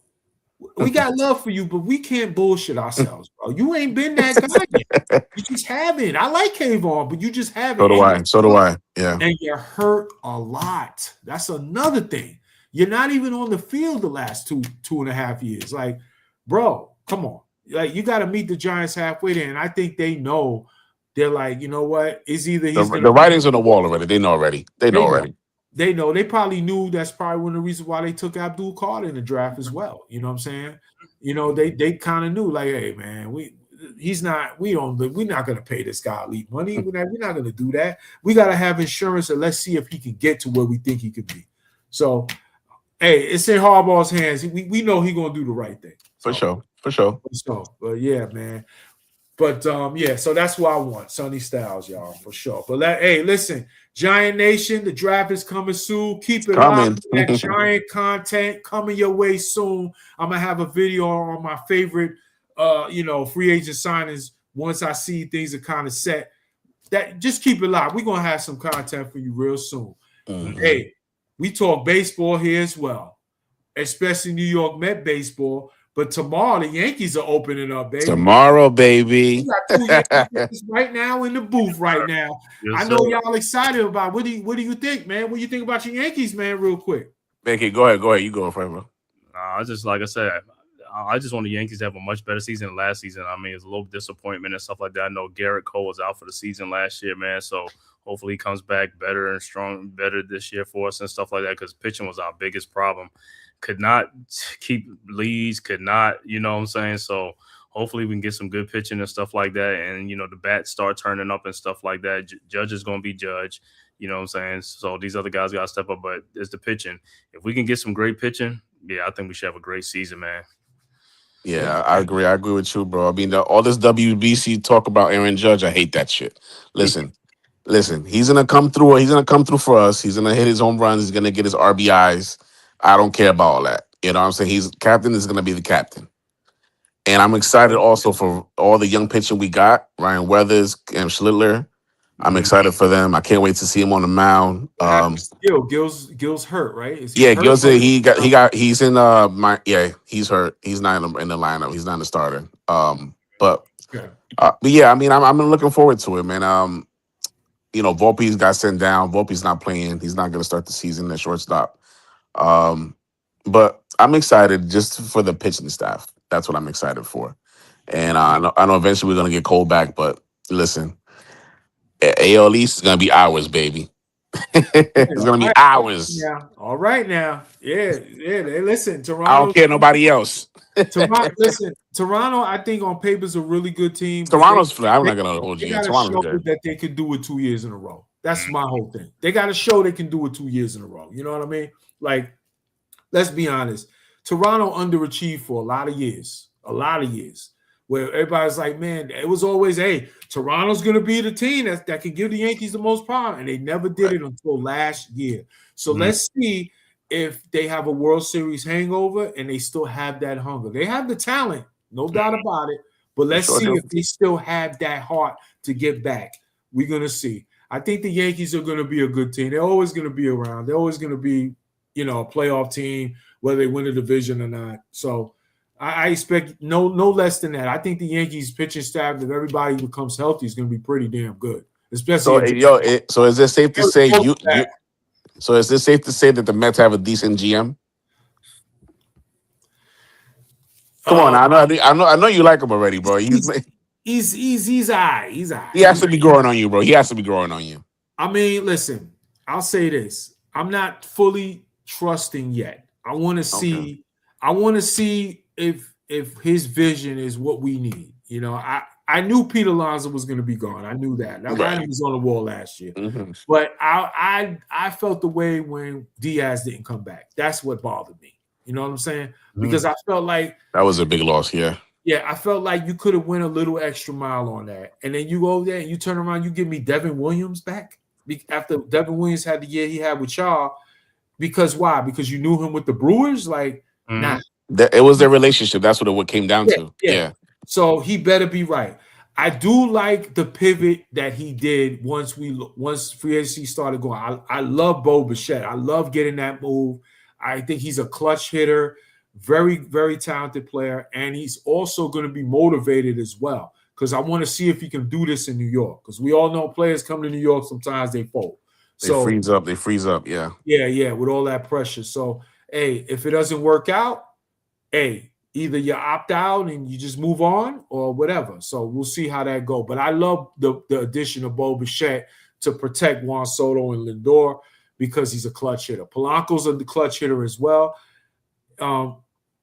we got love for you, but we can't bullshit ourselves, bro. You ain't been that guy yet. You just haven't. I like Kayvon, but you just haven't. So do I. Yeah. And you're hurt a lot. That's another thing. You're not even on the field the last 2.5 years. Like, bro, come on. Like, you got to meet the Giants halfway there. And I think they know. They're like, you know what? It's either he's the writing's on the wall already. They know already. They know. They probably knew. That's probably one of the reasons why they took Abdul Carter in the draft as well. You know what I'm saying? They kind of knew, like, hey, man, we're not going to pay this guy elite money. We're not going to do that. We got to have insurance, and let's see if he can get to where we think he could be. So, hey, it's in Harbaugh's hands. We know he's going to do the right thing. For sure. But yeah, man. But so that's who I want, Sonny Styles, y'all, for sure. But hey, listen, Giant Nation, the draft is coming soon. Keep it locked. That Giant content coming your way soon. I'm gonna have a video on my favorite, free agent signings once I see things are kind of set. That just keep it locked. We're gonna have some content for you real soon. Mm-hmm. Hey, we talk baseball here as well, especially New York Met baseball. But tomorrow the Yankees are opening up, baby. Tomorrow, baby. We got 2 Yankees right now in the booth right now. Yes, I know y'all excited about. What do you think, man? What do you think about your Yankees, man? Real quick. Becky, go ahead. You go first, bro. I just like I said, I just want the Yankees to have a much better season than last season. I mean, it's a little disappointment and stuff like that. I know Garrett Cole was out for the season last year, man. So hopefully he comes back better and strong, better this year for us and stuff like that. Because pitching was our biggest problem. Could not keep leads, could not, you know what I'm saying? So hopefully we can get some good pitching and stuff like that. And, the bats start turning up and stuff like that. Judge is going to be Judge, you know what I'm saying? So these other guys got to step up, but it's the pitching. If we can get some great pitching, I think we should have a great season, man. Yeah, I agree. I agree with you, bro. I mean, all this WBC talk about Aaron Judge, I hate that shit. Listen, he's going to come through. He's going to come through for us. He's going to hit his home runs. He's going to get his RBIs. I don't care about all that. You know what I'm saying? He's captain is going to be the captain. And I'm excited also for all the young pitching we got. Ryan Weathers and Schlittler. I'm excited for them. I can't wait to see him on the mound. Gil's hurt, right? Gil's he's in he's hurt. He's not in the lineup. He's not the starter. But yeah, I mean, I'm looking forward to it, man. Volpe's got sent down. Volpe's not playing. He's not going to start the season at shortstop. But I'm excited just for the pitching staff. That's what I'm excited for. And I know eventually we're going to get Cole back, but listen, AL East is going to be ours, baby. It's going to be ours. Yeah. All right now. Yeah. Listen, Toronto. I don't care nobody else. Toronto, I think on paper is a really good team. Toronto's flat. I'm not going to hold you. They got to show that they can do it 2 years in a row. That's my whole thing. They got to show they can do it 2 years in a row. You know what I mean? Like, let's be honest. Toronto underachieved for a lot of years, where everybody's like, man, it was always, hey, Toronto's going to be the team that can give the Yankees the most power. And they never did it until last year. So let's see if they have a World Series hangover and they still have that hunger. They have the talent, no doubt about it. But let's see if they still have that heart to get back. We're going to see. I think the Yankees are going to be a good team. They're always going to be around. They're always going to be, a playoff team, whether they win a division or not. So I expect no less than that. I think the Yankees pitching staff, if everybody becomes healthy, is going to be pretty damn good. Especially so is it safe to say So is it safe to say that the Mets have a decent GM? Come on, I know you like him already, bro. He's all right. He's all right. He has to be growing on you, bro. He has to be growing on you. I mean, listen, I'll say this. I'm not fully trusting yet. I want to see. Okay. I want to see if his vision is what we need. I knew Pete Alonso was going to be gone. I knew that. That writing was on the wall last year. But I felt the way when Diaz didn't come back. That's what bothered me. You know what I'm saying? Because I felt like that was a big loss. Yeah. Yeah, I felt like you could have went a little extra mile on that. And then you go there and you turn around, you give me Devin Williams back after Devin Williams had the year he had with y'all. Because why? Because you knew him with the Brewers? Like, nah. It was their relationship. That's what it came down to. Yeah. So he better be right. I do like the pivot that he did once free agency started going. I love Bo Bichette. I love getting that move. I think he's a clutch hitter. Very, very talented player, and he's also going to be motivated as well because I want to see if he can do this in New York because we all know players come to New York, sometimes they fold. They freeze up, yeah. Yeah, with all that pressure. So, hey, if it doesn't work out, hey, either you opt out and you just move on or whatever. So we'll see how that goes. But I love the addition of Bo Bichette to protect Juan Soto and Lindor because he's a clutch hitter. Polanco's a clutch hitter as well.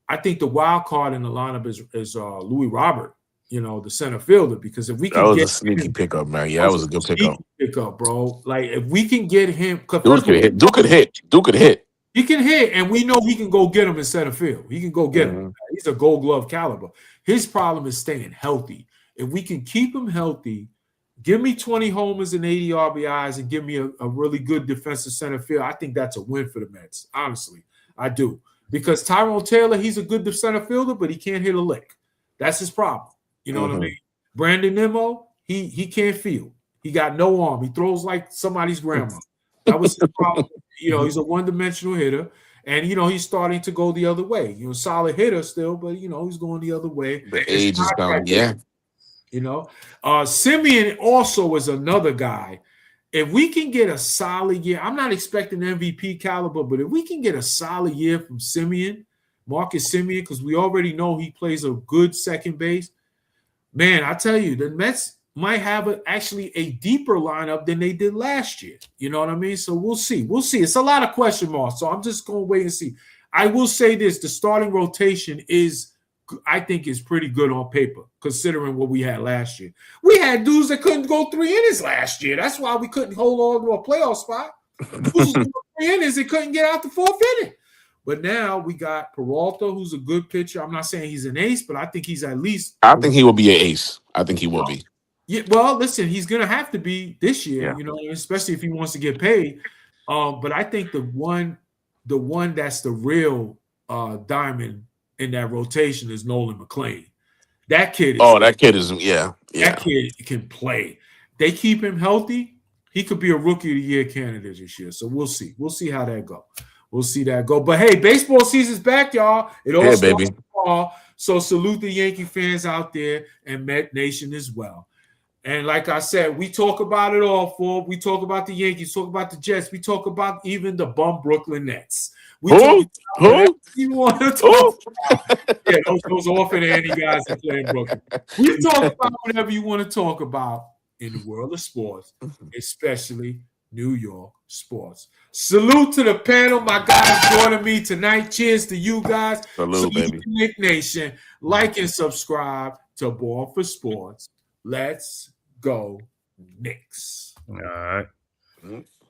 I think the wild card in the lineup is Louis Robert, the center fielder. Because if we can get a sneaky pickup, man. Yeah, that was a good pickup, bro. Like if we can get him, Duke could hit. He can hit, and we know he can go get him in center field. He can go get him. He's a Gold Glove caliber. His problem is staying healthy. If we can keep him healthy, give me 20 homers and 80 RBIs, and give me a really good defensive center field. I think that's a win for the Mets. Honestly, I do. Because Tyrone Taylor, he's a good center fielder, but he can't hit a lick. That's his problem. You know what I mean? Brandon Nimmo, he can't field. He got no arm. He throws like somebody's grandma. That was his problem. He's a one-dimensional hitter, and he's starting to go the other way. Solid hitter still, but he's going the other way. The age is coming, yeah. Simeon also is another guy. If we can get a solid year, I'm not expecting MVP caliber, but if we can get a solid year from Marcus Simeon, because we already know he plays a good second base, man, I tell you, the Mets might have actually a deeper lineup than they did last year. You know what I mean? So we'll see. It's a lot of question marks, so I'm just going to wait and see. I will say this, the starting rotation I think is pretty good on paper, considering what we had last year. We had dudes that couldn't go 3 innings last year. That's why we couldn't hold on to a playoff spot. Dudes 3 innings and couldn't get out the 4th inning. But now we got Peralta, who's a good pitcher. I'm not saying he's an ace, but I think he's at least. I think he will be an ace. I think he will be. Yeah, well, listen, he's going to have to be this year, especially if he wants to get paid. But I think the one that's the real diamond in that rotation is Nolan McLean. That kid is that kid is that kid can play. They keep him healthy, he could be a rookie of the year candidate this year. So we'll see. We'll see how that go. But hey, baseball season's back, y'all. It all starts tomorrow. So salute the Yankee fans out there and Met Nation as well. And like I said, we talk about it all, for we talk about the Yankees, talk about the Jets, we talk about even the bum Brooklyn Nets. We talk about you want to talk about. Yeah, those orphan Andy guys that play in Brooklyn. We talk about whatever you want to talk about in the world of sports, especially New York sports. Salute to the panel, my guys joining me tonight. Cheers to you guys. Salute baby. To Knick Nation. Like and subscribe to Born for Sports. Let's go Knicks. All right.